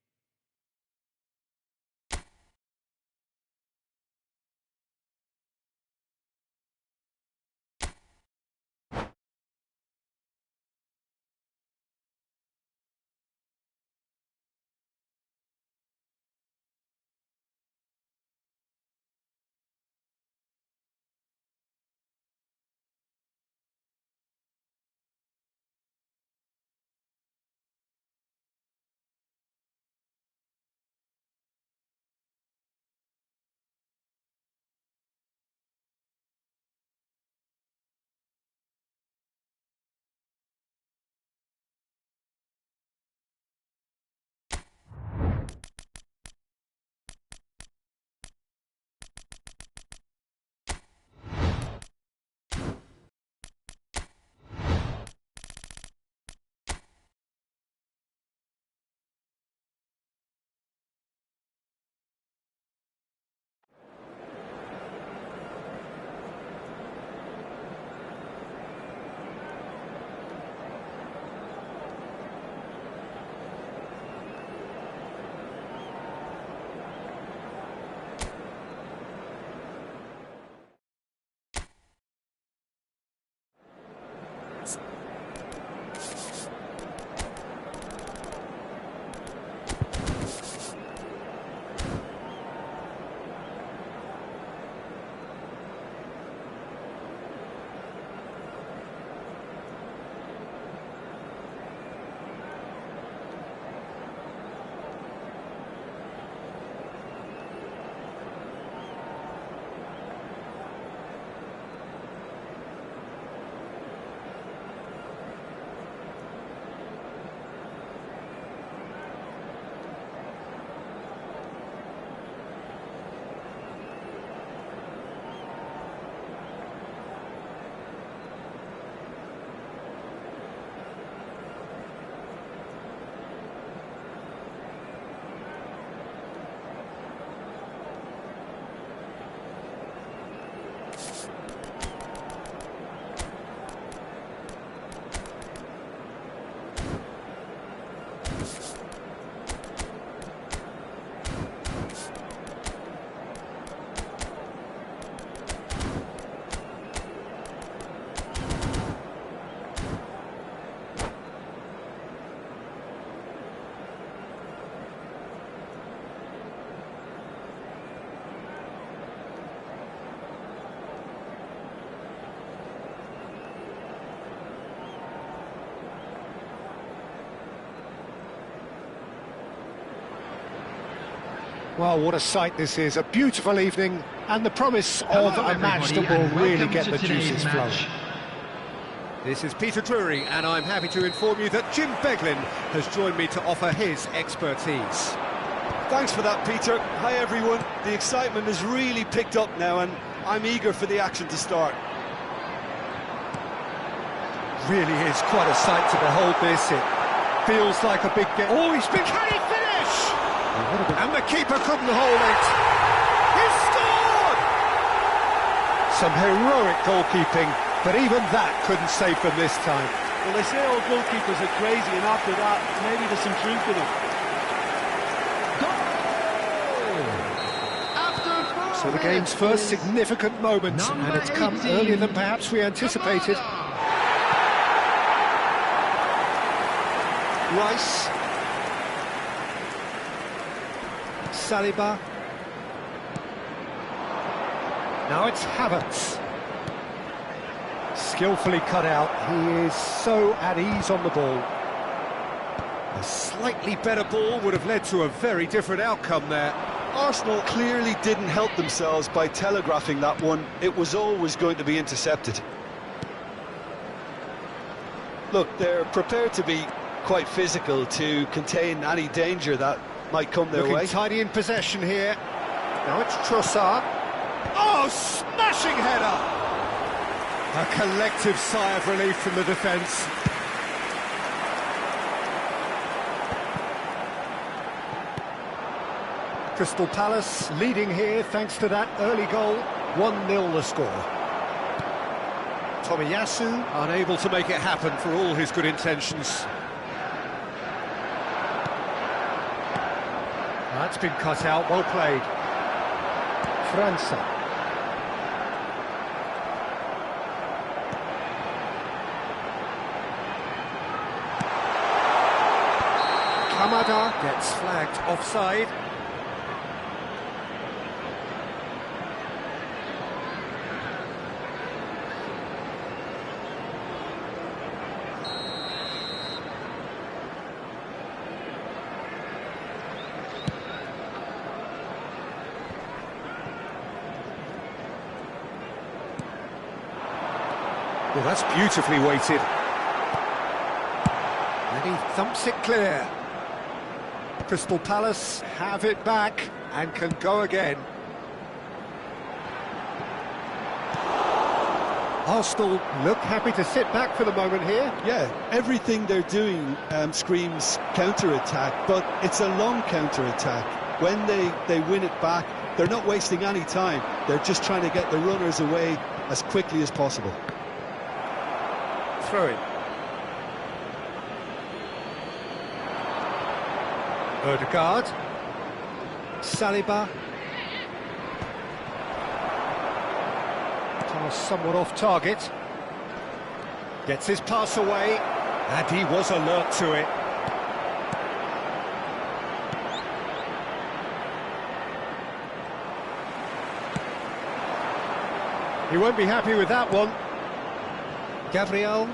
Well, what a sight this is, a beautiful evening, and the promise of a match that will really get the juices flowing. This is Peter Drury, and I'm happy to inform you that Jim Beglin has joined me to offer his expertise. Thanks for that, Peter. Hi, everyone. The excitement has really picked up now, and I'm eager for the action to start. Really is quite a sight to behold this. It feels like a big game. Oh, he's been... Can he finish? And the keeper couldn't hold it. He scored! Some heroic goalkeeping, but even that couldn't save them this time. Well, they say all goalkeepers are crazy, and after that, maybe there's some truth to them. So the game's first significant moment, and it's come earlier than perhaps we anticipated. Rice. Saliba. Now it's Havertz. Skillfully cut out. He is so at ease on the ball. A slightly better ball would have led to a very different outcome there. Arsenal clearly didn't help themselves by telegraphing that one. It was always going to be intercepted. Look, they're prepared to be quite physical to contain any danger that might come their way. Tidy in possession here. Now it's Trossard. Oh, smashing header! A collective sigh of relief from the defence. Crystal Palace leading here thanks to that early goal. 1-0 the score. Tomiyasu unable to make it happen for all his good intentions. That's been cut out, well played. França. Kamada gets flagged offside. Well, that's beautifully weighted. And he thumps it clear. Crystal Palace have it back and can go again. Arsenal look happy to sit back for the moment here. Yeah, everything they're doing screams counter-attack, but it's a long counter-attack. When they win it back, they're not wasting any time. They're just trying to get the runners away as quickly as possible. Throw in. Ødegaard. Saliba. Pass somewhat off target. Gets his pass away, and he was alert to it. He won't be happy with that one. Gabriel.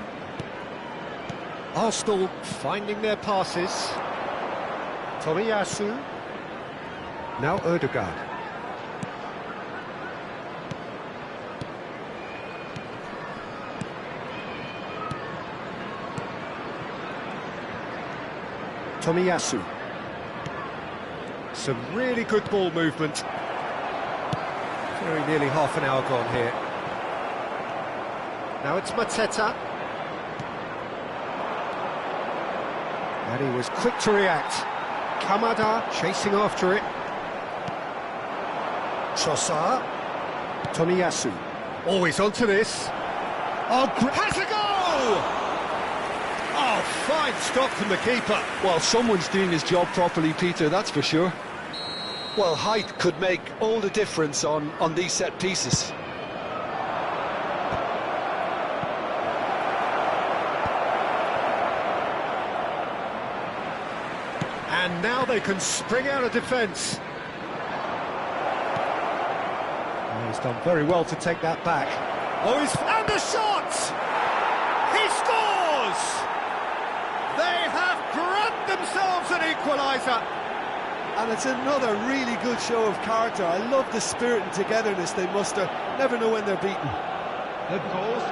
Arsenal finding their passes. Tomiyasu. Now Ødegaard. Tomiyasu. Some really good ball movement. Very nearly half an hour gone here. Now it's Mateta. And he was quick to react. Kamada chasing after it. Trossard. Tomiyasu. Always onto this. Oh, has a goal! Oh, fine stop from the keeper. Well, someone's doing his job properly, Peter, that's for sure. Well, height could make all the difference on these set pieces. And now they can spring out of defence. Oh, he's done very well to take that back. Oh, and the shot! He scores! They have grabbed themselves an equaliser. And it's another really good show of character. I love the spirit and togetherness they muster. Never know when they're beaten.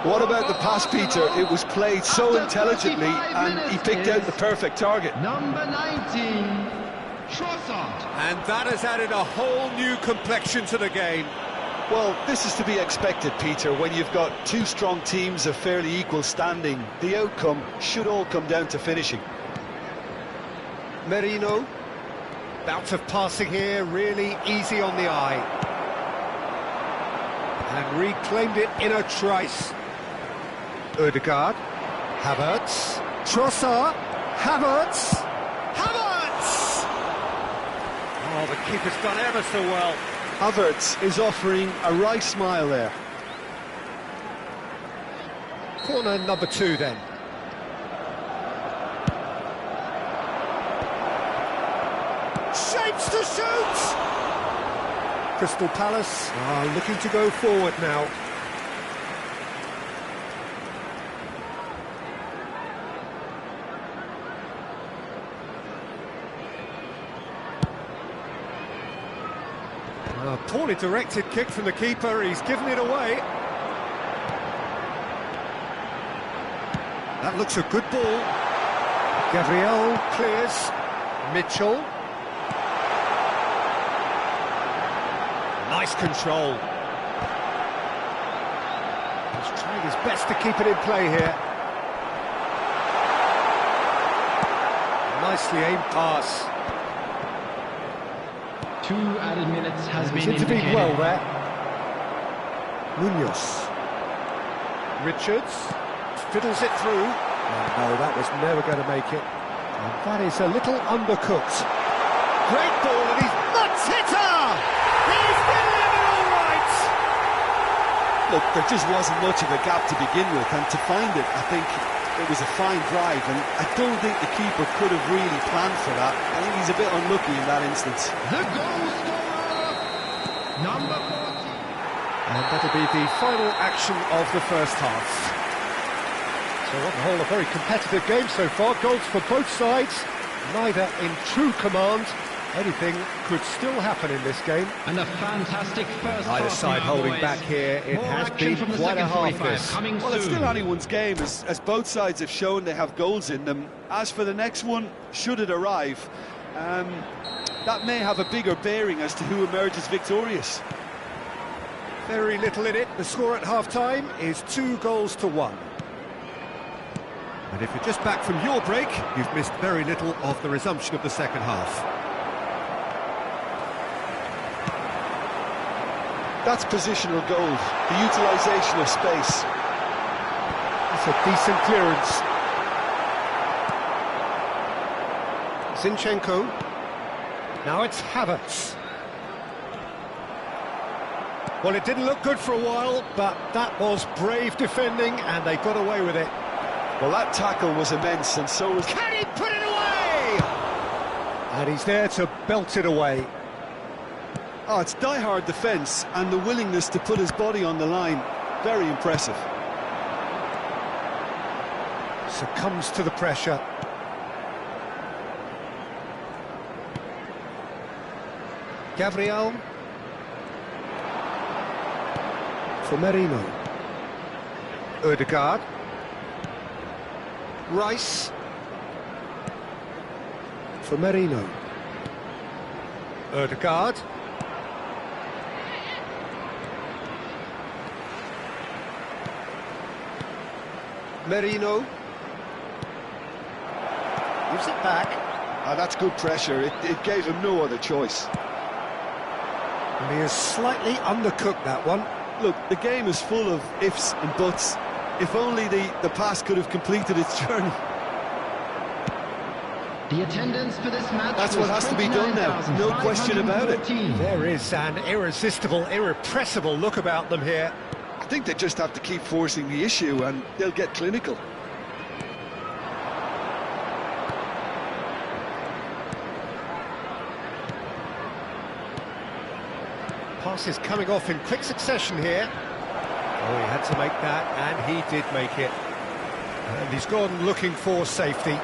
What about the pass, Peter? It was played so intelligently and he picked out the perfect target. Number 19, Trossard. And that has added a whole new complexion to the game. Well, this is to be expected, Peter, when you've got two strong teams of fairly equal standing. The outcome should all come down to finishing. Merino. Bout of passing here, really easy on the eye. And reclaimed it in a trice. Ødegaard. Havertz. Trossard. Havertz. Havertz! Oh, the keeper's done ever so well. Havertz is offering a wry smile there. Corner number 2 then. Shapes to shoot! Crystal Palace are looking to go forward now. A poorly directed kick from the keeper, he's given it away. That looks a good ball. Gabriel clears. Mitchell. Nice control. He's trying his best to keep it in play here. Nicely aimed pass. 2 added minutes has been intervened indicated. well there. Munoz. Richards fiddles it through. Oh, no, that was never going to make it. And that is a little undercooked. Great ball, and he's nuts hitter! He's brilliant and all right! Look, there just wasn't much of a gap to begin with, and to find it, I think it was a fine drive, and I don't think the keeper could have really planned for that. I think he's a bit unlucky in that instance. The goal scorer, number 40. And that'll be the final action of the first half. So on the whole, a very competitive game so far. Goals for both sides, neither in true command. Anything could still happen in this game. And a fantastic first Neither half side now, holding boys. back here. It More has action been from the quite a second half 45 this. coming Well, it's soon. still anyone's game, as both sides have shown they have goals in them. As for the next one, should it arrive, that may have a bigger bearing as to who emerges victorious. Very little in it. The score at half-time is 2-1. And if you're just back from your break, you've missed very little of the resumption of the second half. That's positional goals, the utilisation of space. That's a decent clearance. Zinchenko. Now it's Havertz. Well, it didn't look good for a while, but that was brave defending, and they got away with it. Well, that tackle was immense, and so was... Can he put it away? And he's there to belt it away. Oh, it's die-hard defence, and the willingness to put his body on the line. Very impressive. Succumbs to the pressure. Gabriel. For Merino. Ødegaard. Rice. For Merino. Ødegaard. Merino. Gives it back. Oh, that's good pressure. It gave him no other choice. And he has slightly undercooked that one. Look, the game is full of ifs and buts. If only the pass could have completed its journey. The attendance for this match. That's what has to be done now, no question about it. There is an irresistible, irrepressible look about them here. I think they just have to keep forcing the issue and they'll get clinical. Passes coming off in quick succession here. Oh, he had to make that, and he did make it. And he's gone looking for safety.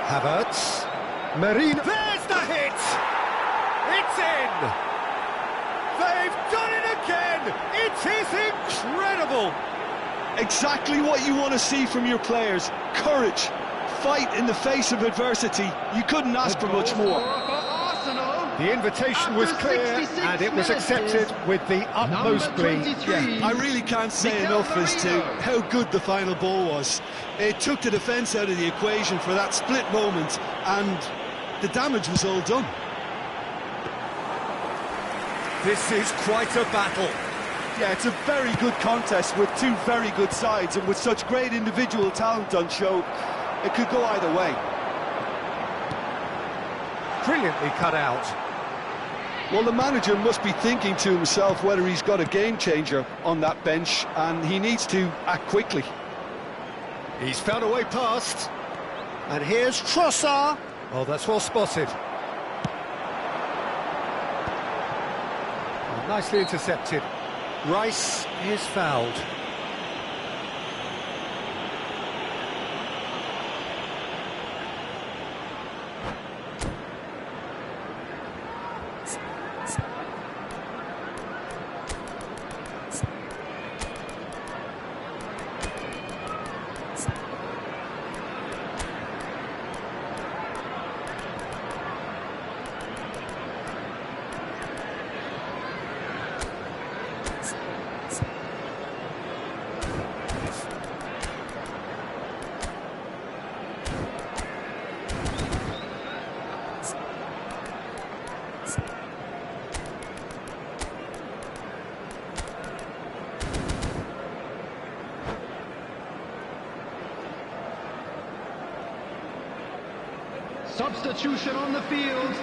Havertz. Marino. There's the hit! It's in! They've done it again! It is incredible! Exactly what you want to see from your players. Courage, fight in the face of adversity. You couldn't ask for much more. The invitation was clear and it was accepted with the utmost glee. Yeah, I really can't say enough as to how good the final ball was. It took the defence out of the equation for that split moment, and the damage was all done. This is quite a battle. Yeah, it's a very good contest with two very good sides, and with such great individual talent on show, it could go either way. Brilliantly cut out. Well, the manager must be thinking to himself whether he's got a game changer on that bench, and he needs to act quickly. He's found a way past. And here's Trossard. Oh, that's well spotted. Oh, nicely intercepted. Rice is fouled. Substitution on the field.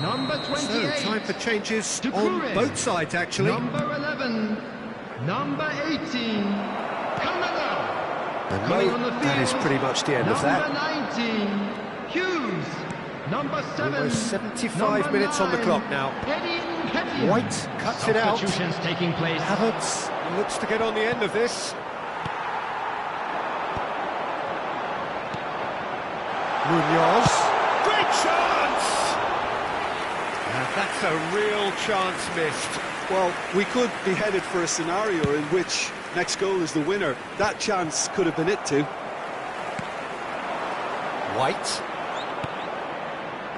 Number 28. So, time for changes on both sides, actually. Number 11. Number 18. Canada. And on the field, that is pretty much the end of that. Number 19. Hughes. Number 7. Almost 75 minutes on the clock now. White cuts it out. Substitutions taking place. Havertz looks to get on the end of this. Munoz. Great chance! And that's a real chance missed. Well, we could be headed for a scenario in which next goal is the winner. That chance could have been it too. White.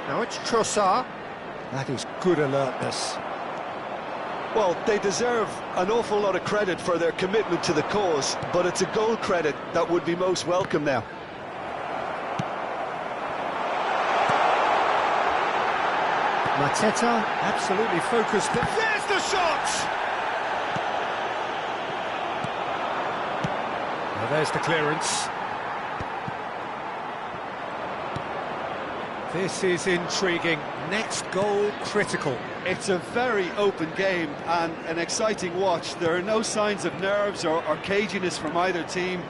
Now it's Trossard. That is good alertness. Well, they deserve an awful lot of credit for their commitment to the cause, but it's a goal credit that would be most welcome now. Mateta absolutely focused. There's the shot! Now there's the clearance. This is intriguing. Next goal critical. It's a very open game and an exciting watch. There are no signs of nerves or caginess from either team.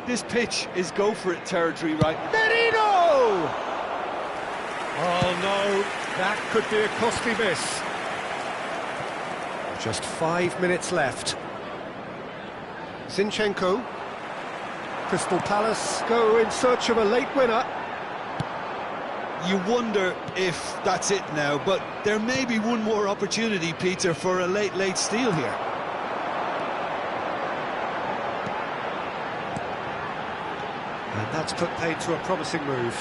This pitch is go-for-it territory right now. Merino! Oh no, that could be a costly miss. Just 5 minutes left. Zinchenko. Crystal Palace go in search of a late winner. You wonder if that's it now, but there may be one more opportunity, Peter, for a late steal here. And that's put paid to a promising move.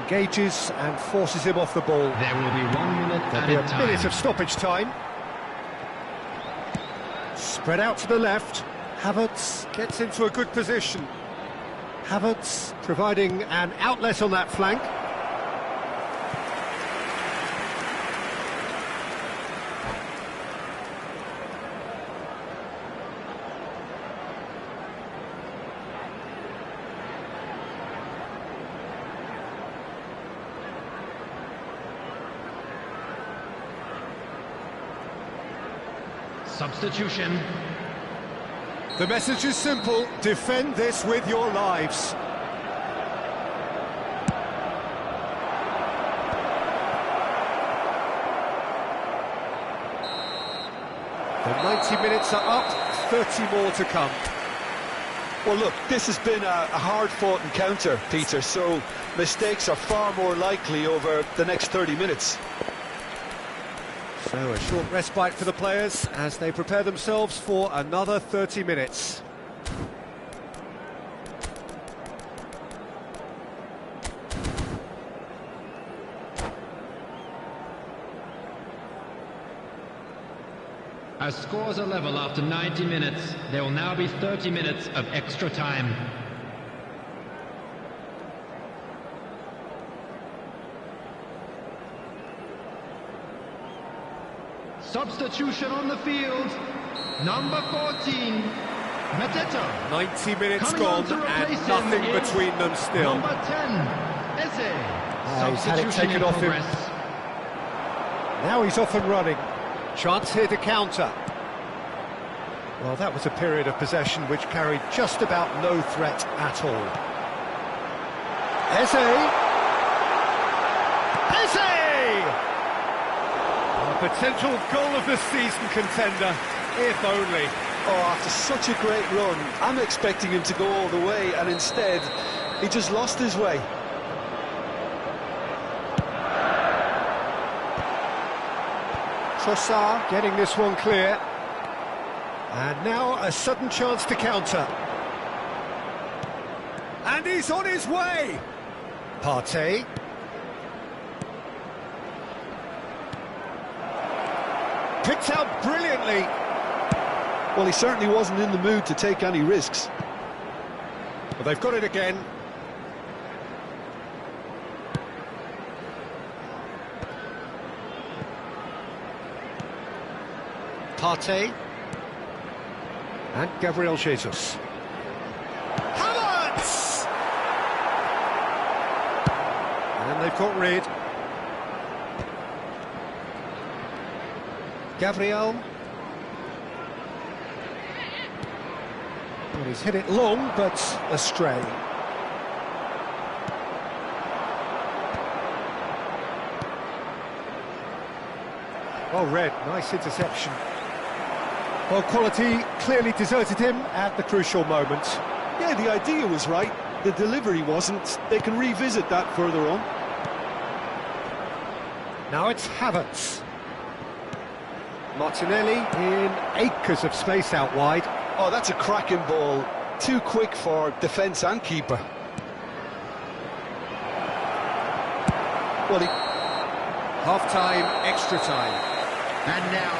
Engages and forces him off the ball. There will be 1 minute There'll be added a time. minute of stoppage time. Spread out to the left. Havertz gets into a good position. Havertz providing an outlet on that flank. Substitution. The message is simple: defend this with your lives. The 90 minutes are up, 30 more to come. Well, look, this has been a hard-fought encounter, Peter, so mistakes are far more likely over the next 30 minutes. So a short respite for the players as they prepare themselves for another 30 minutes. As scores are level after 90 minutes, there will now be 30 minutes of extra time. Substitution on the field, number 14, Mateta. 90 minutes gone and nothing between them still. Number 10, Eze. He's had it taken off him. Now he's off and running. Chance here to counter. Well, that was a period of possession which carried just about no threat at all. Eze! A potential goal of the season contender, if only. Oh, after such a great run, I'm expecting him to go all the way, and instead, he just lost his way. Trossard getting this one clear. And now a sudden chance to counter. And he's on his way! Partey. Picked out brilliantly. Well, he certainly wasn't in the mood to take any risks. Well, they've got it again. Partey. And Gabriel Jesus. Havertz! And they've got rid. Gabriel. Well, he's hit it long, but astray. Well read, nice interception. Well, quality clearly deserted him at the crucial moment. Yeah, the idea was right, the delivery wasn't. They can revisit that further on. Now it's Havertz. Martinelli in acres of space out wide. Oh, that's a cracking ball. Too quick for defence and keeper. Well, Half-time, extra time. And now,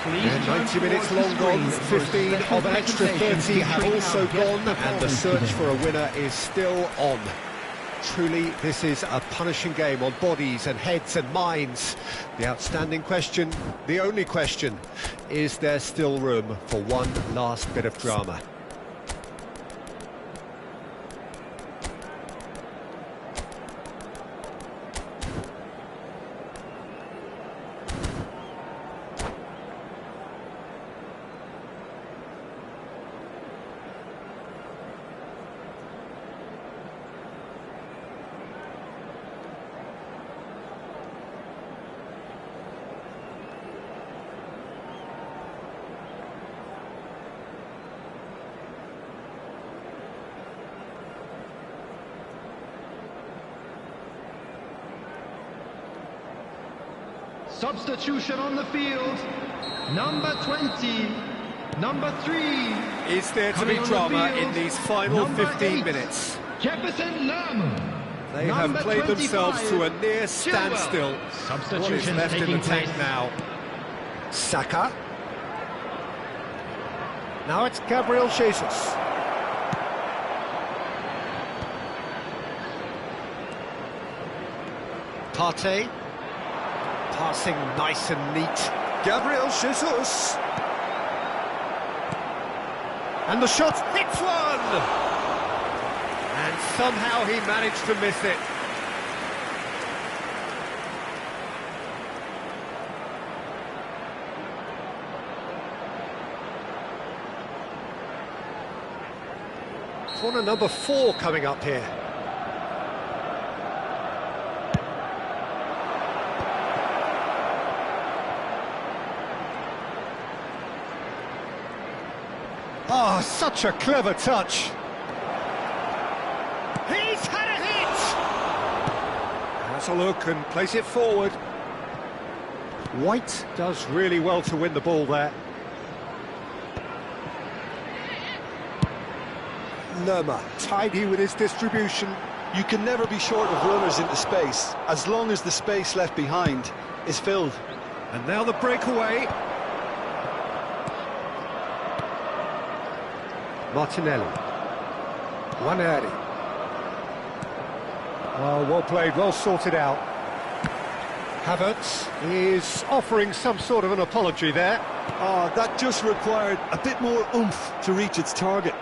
please. And 90 minutes long gone, 15 of an extra 30 have also gone, and the search for a winner is still on. Truly, this is a punishing game on bodies and heads and minds. The outstanding question, the only question, is there still room for one last bit of drama? Substitution on the field, number 20, number 3. Is there to be drama in these final 15 minutes? Jefferson Lam. They have played themselves to a near standstill. What is left in the tank now? Saka. Now it's Gabriel Jesus. Partey. Passing nice and neat. Gabriel Jesus. And the shot hits one! And somehow he managed to miss it. Corner number 4 coming up here. Oh, such a clever touch. He's had a hit! Has a look and plays it forward. White does really well to win the ball there. Lerma, tidy with his distribution. You can never be short of runners into space, as long as the space left behind is filled. And now the breakaway. Martinelli. Waneri. Oh, well played, well sorted out. Havertz is offering some sort of an apology there. Oh, that just required a bit more oomph to reach its target.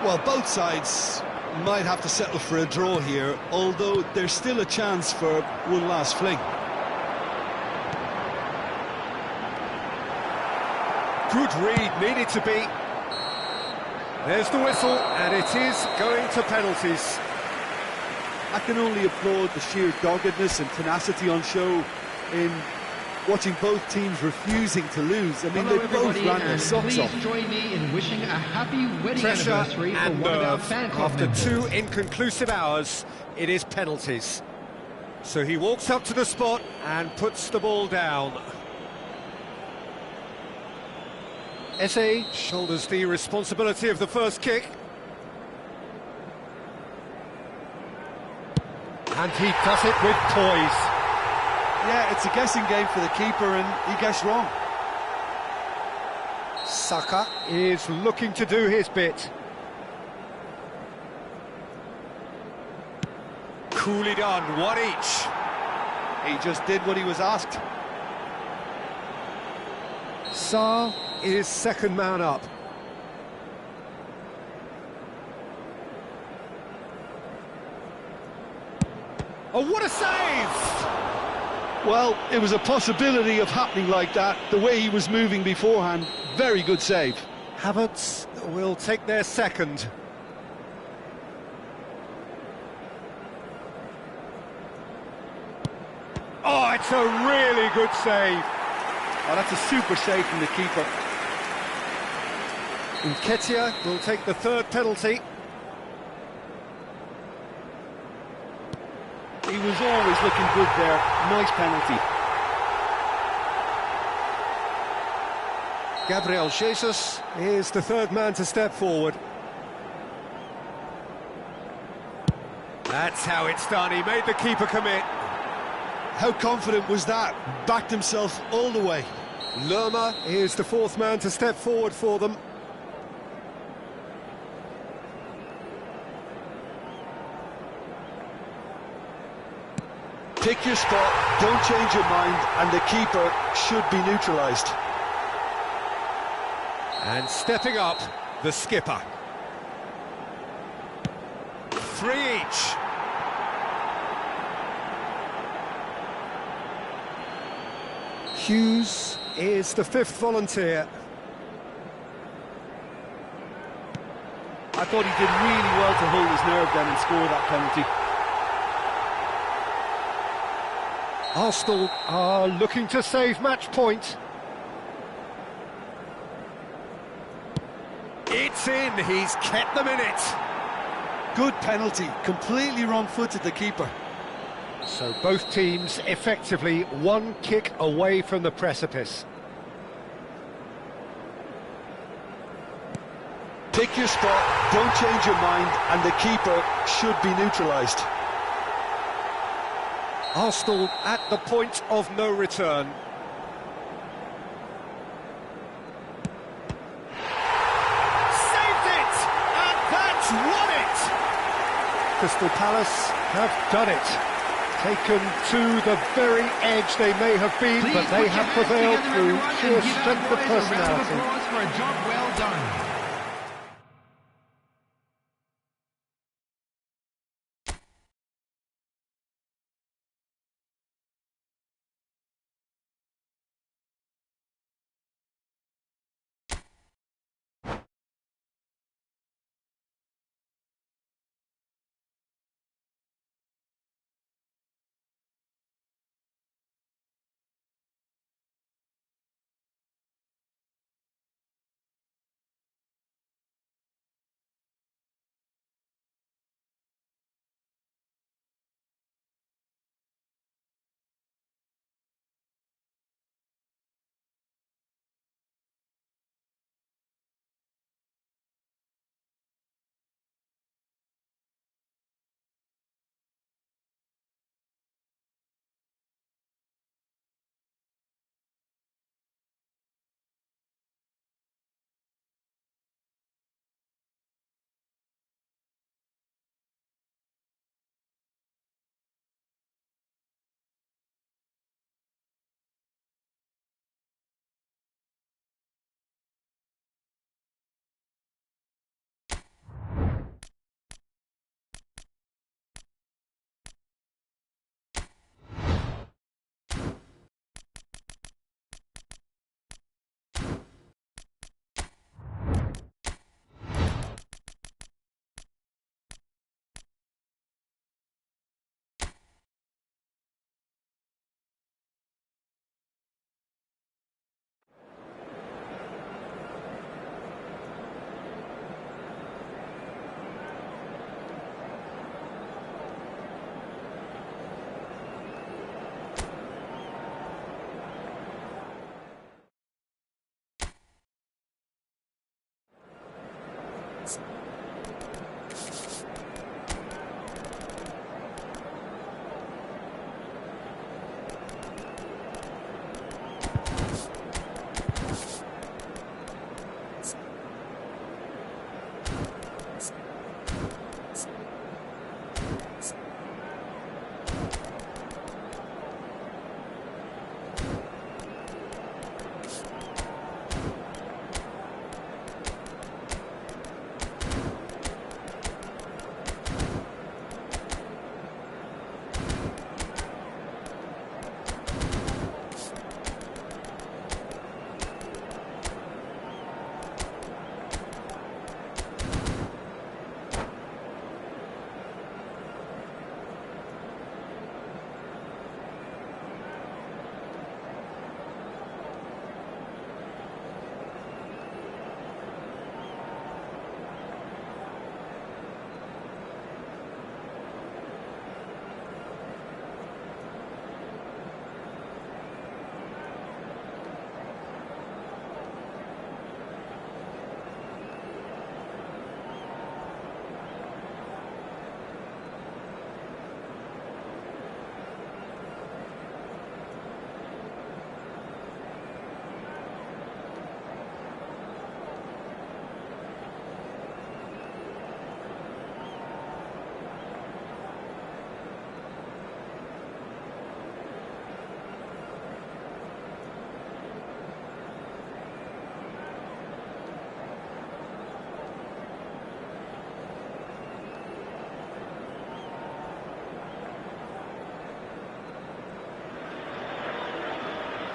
Well, both sides might have to settle for a draw here, although there's still a chance for one last fling. Good read, needed to be. There's the whistle, and it is going to penalties. I can only applaud the sheer doggedness and tenacity on show in watching both teams refusing to lose. I mean, Hello, they both ran their socks off. Please join me in wishing a happy wedding Pressure anniversary for and one of our nerve. fan club After members. 2 inconclusive hours, it is penalties. So he walks up to the spot and puts the ball down. Eze shoulders the responsibility of the first kick. And he does it with poise. Yeah, it's a guessing game for the keeper, and he guessed wrong. Saka is looking to do his bit. Coolly done, one each. He just did what he was asked. Sarr is second man up. Oh, what a save! Well, it was a possibility of happening like that, the way he was moving beforehand. Very good save. Havertz will take their second. Oh, it's a really good save. Oh, that's a super save from the keeper. Nketiah will take the third penalty. He was always looking good there. Nice penalty. Gabriel Jesus is the third man to step forward. That's how it's done. He made the keeper commit. How confident was that? Backed himself all the way. Lerma is the fourth man to step forward for them. Pick your spot, don't change your mind, and the keeper should be neutralised. And stepping up, the skipper. 3 each. Hughes is the fifth volunteer. I thought he did really well to hold his nerve then and score that penalty. Arsenal are looking to save match point. It's in, he's kept them in it. Good penalty, completely wrong-footed the keeper. So both teams effectively one kick away from the precipice. Pick your spot, don't change your mind, and the keeper should be neutralised. Arsenal at the point of no return. Saved it! And that's won it! Crystal Palace have done it. Taken to the very edge they may have been, Please but they put your have hands prevailed together, through everyone, sheer and give strength our of boys a round of personality. applause for a job well done.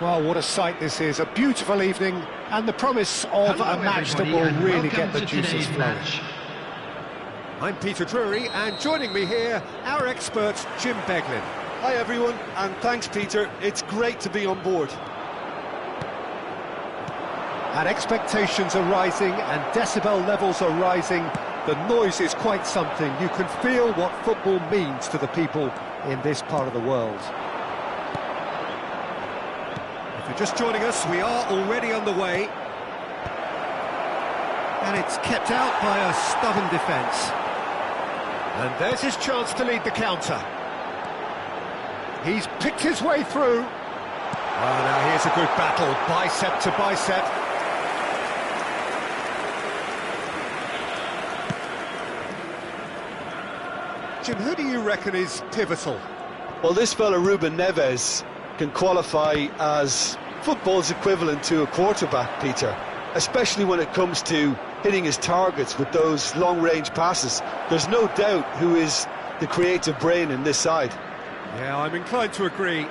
Well, what a sight this is. A beautiful evening and the promise of Hello, a match that everybody, will and really welcome get the to juices today's flowing. match. I'm Peter Drury, and joining me here, our expert, Jim Beglin. Hi everyone, and thanks Peter, it's great to be on board. And expectations are rising and decibel levels are rising. The noise is quite something. You can feel what football means to the people in this part of the world. If you're just joining us, we are already underway. And it's kept out by a stubborn defence. And there's his chance to lead the counter. He's picked his way through. Oh, now here's a good battle, bicep to bicep. Jim, who do you reckon is pivotal? Well, this fella Ruben Neves can qualify as football's equivalent to a quarterback, Peter, especially when it comes to hitting his targets with those long-range passes. There's no doubt who is the creative brain in this side. Yeah, I'm inclined to agree.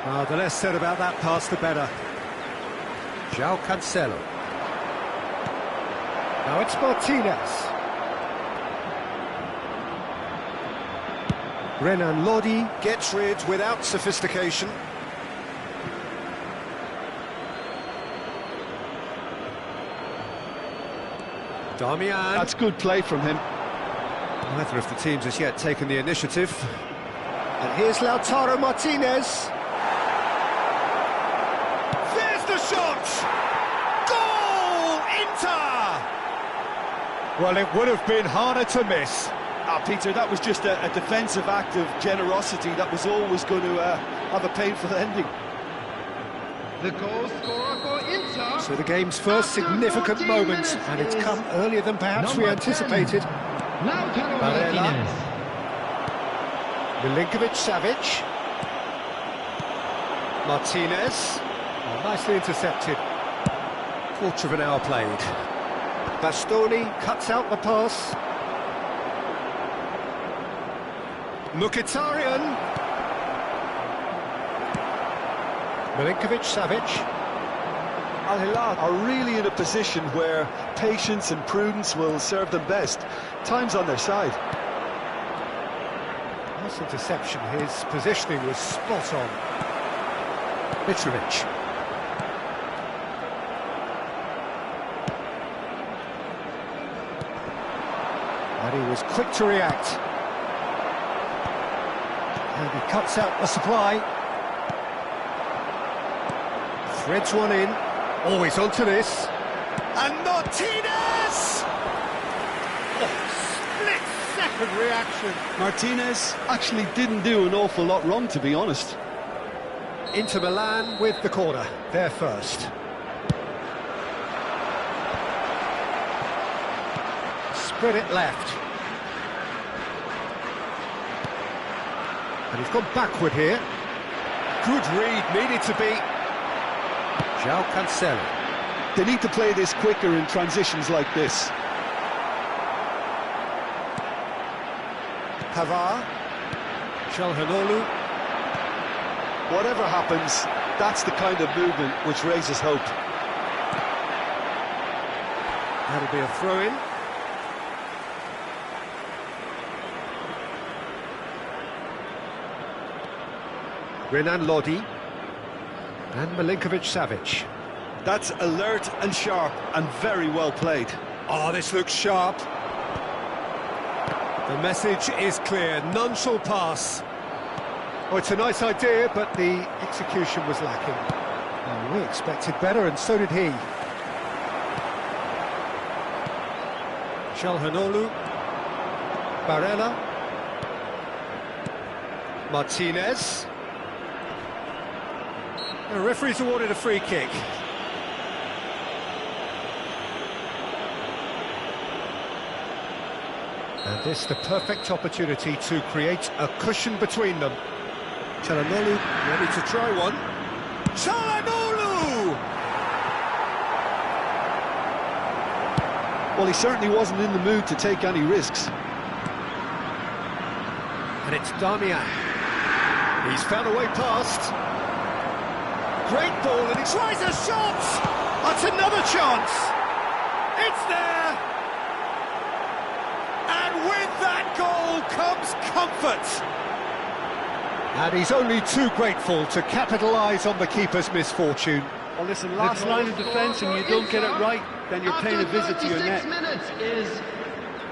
The less said about that pass, the better. João Cancelo. Now it's Martinez. Renan Lodi gets rid without sophistication. Darmian. That's good play from him. Neither of the teams has yet taken the initiative. And here's Lautaro Martinez. There's the shot! Goal! Inter! Well, it would have been harder to miss. Peter, that was just a defensive act of generosity that was always going to have a painful ending. The goal scorer for Inter. So the game's first significant moment, and it's come earlier than perhaps we anticipated. Lautaro Barella. Martinez. Milinkovic-Savic. Martinez. Oh, nicely intercepted. Quarter of an hour played. Bastoni cuts out the pass. Mkhitaryan. Milinkovic-Savic. Al Hilal are really in a position where patience and prudence will serve them best. Time's on their side. Nice interception. His positioning was spot on. Mitrovic. And he was quick to react. And he cuts out the supply. Threads one in. Oh, he's onto this. And Martinez! Oh, split-second reaction. Martinez actually didn't do an awful lot wrong, to be honest. Inter Milan with the corner. They're first. Spread it left. And he's gone backward here. Good read, needed to be. João Cancelo. They need to play this quicker in transitions like this. Pavard. Calhanoglu. Whatever happens, that's the kind of movement which raises hope. That'll be a throw-in. Renan Lodi. And Milinkovic-Savic. That's alert and sharp and very well played. Oh, this looks sharp. The message is clear. None shall pass. Oh, it's a nice idea, but the execution was lacking. Oh, we expected better, and so did he. Calhanoglu. Barella. Martinez. The referee's awarded a free kick. And this the perfect opportunity to create a cushion between them. Calhanoglu ready to try one. Calhanoglu! Well, he certainly wasn't in the mood to take any risks. And it's Darmian. He's found a way past. great ball, and he tries a shot! That's another chance! It's there! And with that goal comes comfort! And he's only too grateful to capitalise on the keeper's misfortune. Well, listen, last line of defence and you don't get it right, then you're paying a visit to your net. Minutes is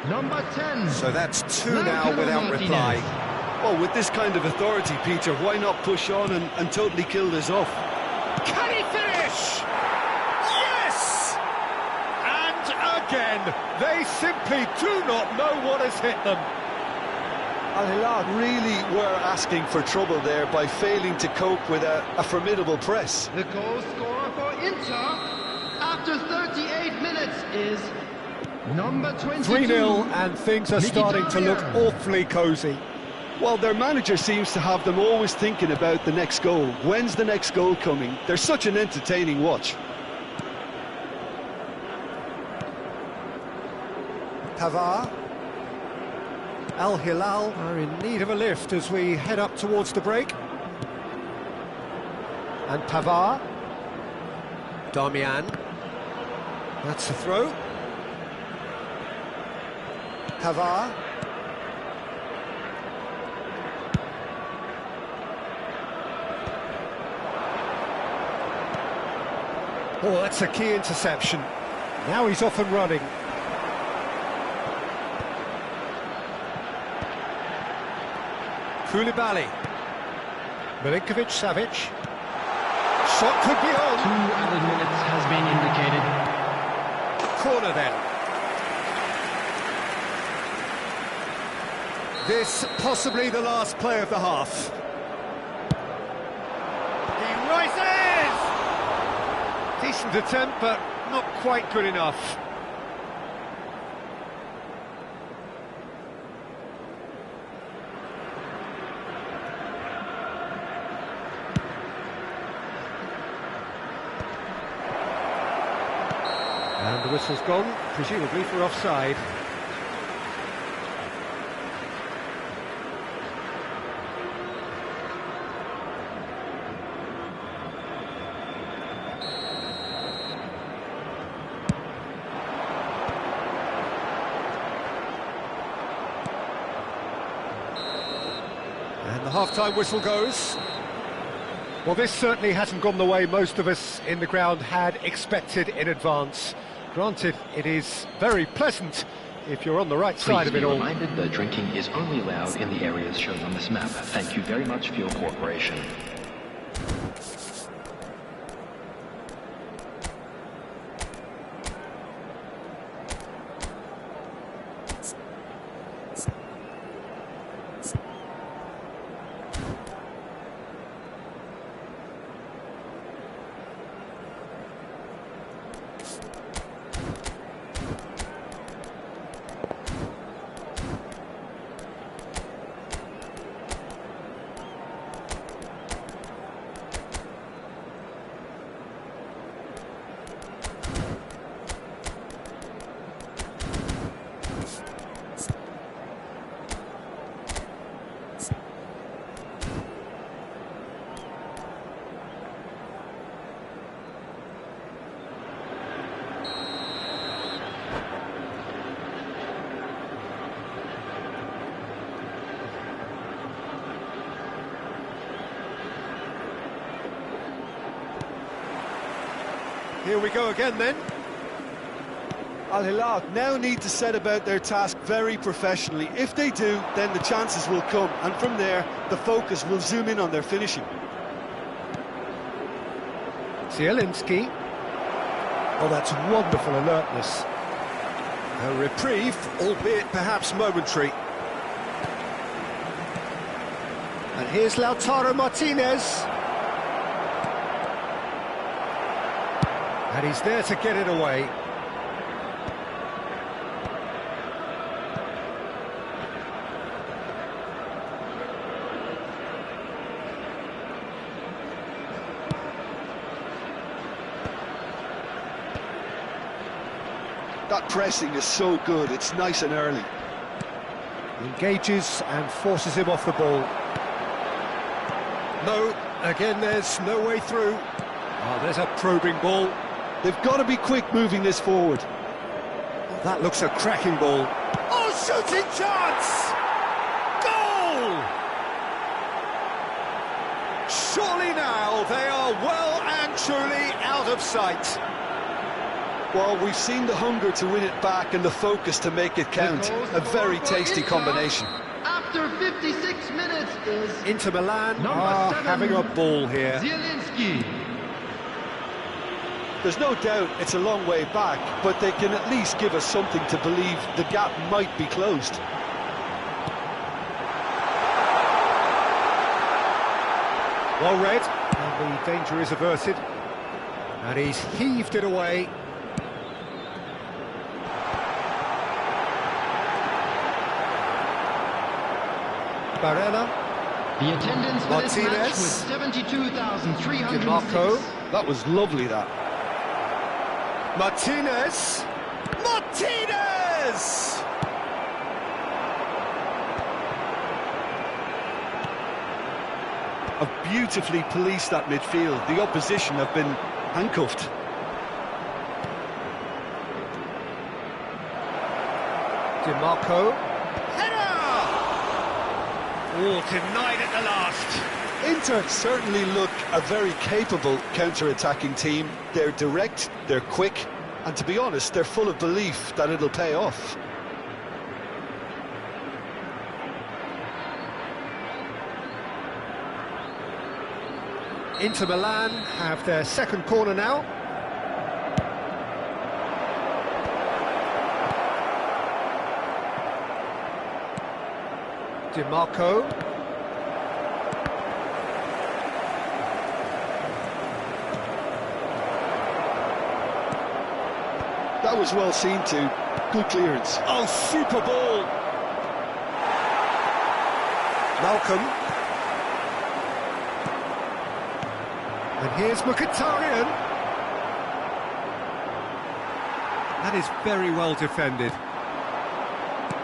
number 10. So that's two now without reply. Well, with this kind of authority, Peter, why not push on and totally kill this off? Can he finish? Yes! And again, they simply do not know what has hit them. Al Hilal really were asking for trouble there by failing to cope with a formidable press. The goal scorer for Inter after 38 minutes is number 22. 3-0, and things are starting to look awfully cosy. Well, their manager seems to have them always thinking about the next goal. When's the next goal coming? They're such an entertaining watch. Pavard. Al Hilal are in need of a lift as we head up towards the break. And Pavard. Darmian. That's a throw. Pavard. Oh, that's a key interception. Now he's off and running. Koulibaly. Milinkovic-Savic. Shot could be on. 2 added minutes has been indicated. Corner then. This possibly the last play of the half. He rises! Decent attempt, but not quite good enough. And the whistle's gone, presumably for offside. And the half-time whistle goes. Well, this certainly hasn't gone the way most of us in the ground had expected in advance. Granted, it is very pleasant if you're on the right side of it all. Please be reminded that drinking is only allowed in the areas shown on this map. Thank you very much for your cooperation. Here we go again then. Al Hilal now need to set about their task very professionally. If they do, then the chances will come, and from there, the focus will zoom in on their finishing. Zielinski. Oh, that's wonderful alertness. A reprieve, albeit perhaps momentary. And here's Lautaro Martinez. And he's there to get it away. That pressing is so good, it's nice and early. Engages and forces him off the ball. No, again there's no way through. Oh, there's a probing ball. They've got to be quick moving this forward. Oh, that looks a cracking ball. Oh, shooting chance! Goal! Surely now they are well and truly out of sight. Well, we've seen the hunger to win it back and the focus to make it count. A very tasty combination. After 56 minutes is Inter Milan Number are 7, having a ball here. Zielinski. There's no doubt it's a long way back, but they can at least give us something to believe the gap might be closed. Well read, and the danger is averted. And he's heaved it away. Barella. The attendance for this match Martinez. was 72,306. DiMarco. That was lovely, that. Martinez! Martinez! Have beautifully policed that midfield. The opposition have been handcuffed. DiMarco. Header! Oh, denied at the last. Inter certainly look a very capable counter-attacking team. They're direct, they're quick, and to be honest, they're full of belief that it'll pay off. Inter Milan have their second corner now. DiMarco. That was well seen too. Good clearance. Oh, super ball! Malcolm. And here's Mkhitaryan. That is very well defended.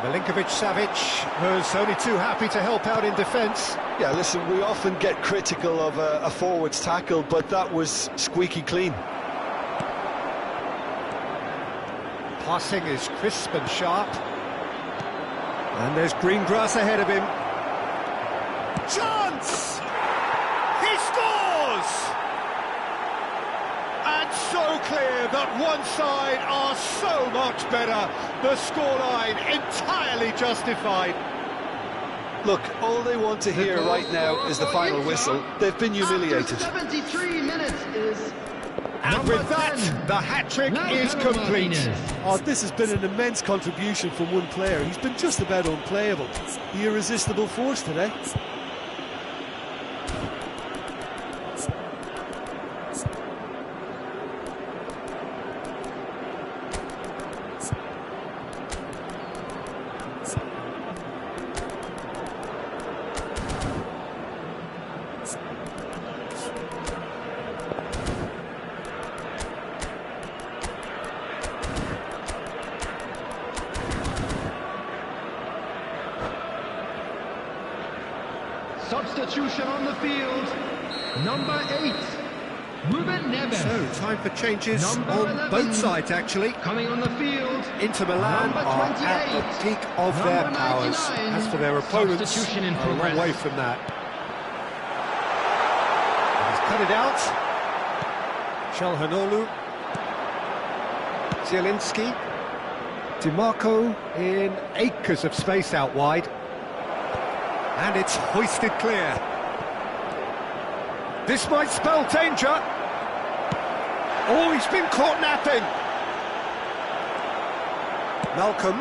Milinkovic-Savic was only too happy to help out in defence. Yeah, listen, we often get critical of a forward's tackle, but that was squeaky clean. Passing is crisp and sharp. And there's green grass ahead of him. Chance! He scores! And so clear that one side are so much better. The scoreline entirely justified. Look, all they want to hear right now is the final whistle. They've been humiliated. After 73 minutes is And number with that, 10, the hat-trick Lautaro is complete. Martinez. Oh, this has been an immense contribution from one player. He's been just about unplayable. The irresistible force today. Substitution on the field. Number 8, Ruben Neves. So, time for changes Number on 11. both sides, actually. Coming on the field. Inter Milan Number are 28. at the peak of their Number powers. 99. As for their opponents, Substitution in a long progress. way from that. He's cut it out. Çalhanoğlu. Zielinski. DiMarco in acres of space out wide. And it's hoisted clear. This might spell danger. Oh, he's been caught napping. Malcolm.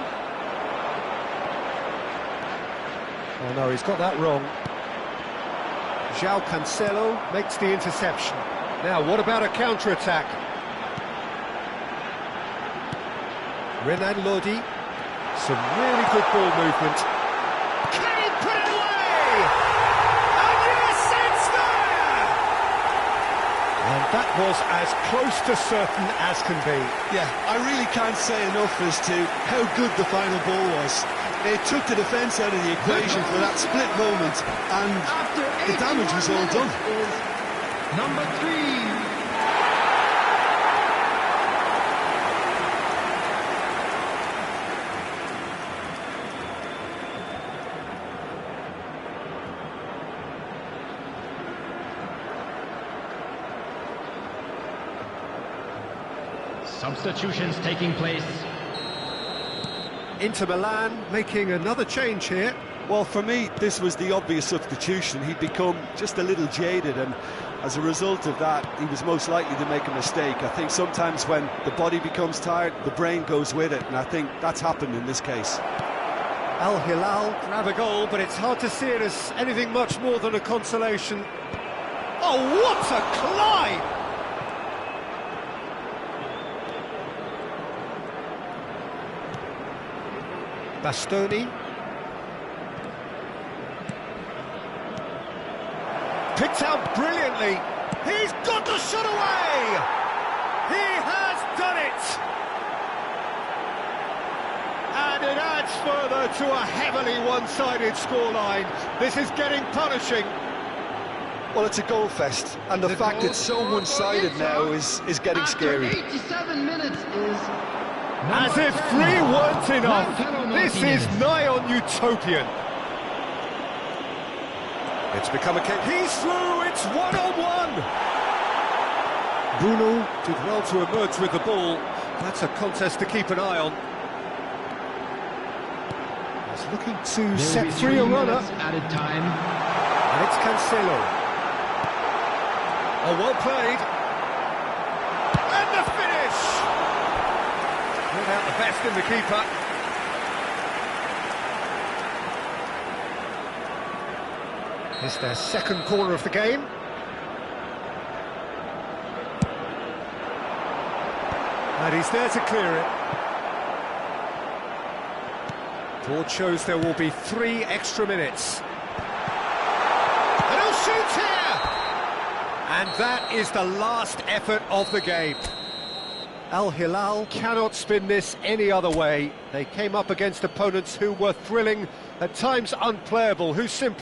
Oh no, he's got that wrong. João Cancelo makes the interception. Now, what about a counter-attack? Renan Lodi. Some really good ball movement. Can he put it away? And yes, it's there! And that was as close to certain as can be. Yeah, I really can't say enough as to how good the final ball was. It took the defence out of the equation for that split moment, and After the damage was all 81 done. minutes is number 3, Substitutions taking place. Inter Milan making another change here. Well, for me, this was the obvious substitution. He'd become just a little jaded, and as a result of that, he was most likely to make a mistake. I think sometimes when the body becomes tired, the brain goes with it, and I think that's happened in this case. Al Hilal grab a goal, but it's hard to see it as anything much more than a consolation. Oh, what a climb! Bastoni. Picked out brilliantly. He's got the shot away! He has done it! And it adds further to a heavily one-sided scoreline. This is getting punishing. Well, it's a goal fest, and the fact it's so one-sided now is getting scary. 87 minutes is... As if 3 weren't enough. This is nigh on utopian. It's become a case. He's through, it's 1-on-1. Bruno did well to emerge with the ball. That's a contest to keep an eye on. He's looking to set free a runner. Added time. And it's Cancelo. Oh, well played. And the finish! Brought out the best in the keeper. It's their second corner of the game. And he's there to clear it. Board shows there will be 3 extra minutes. And he'll shoot here! And that is the last effort of the game. Al Hilal cannot spin this any other way. They came up against opponents who were thrilling, at times unplayable, who simply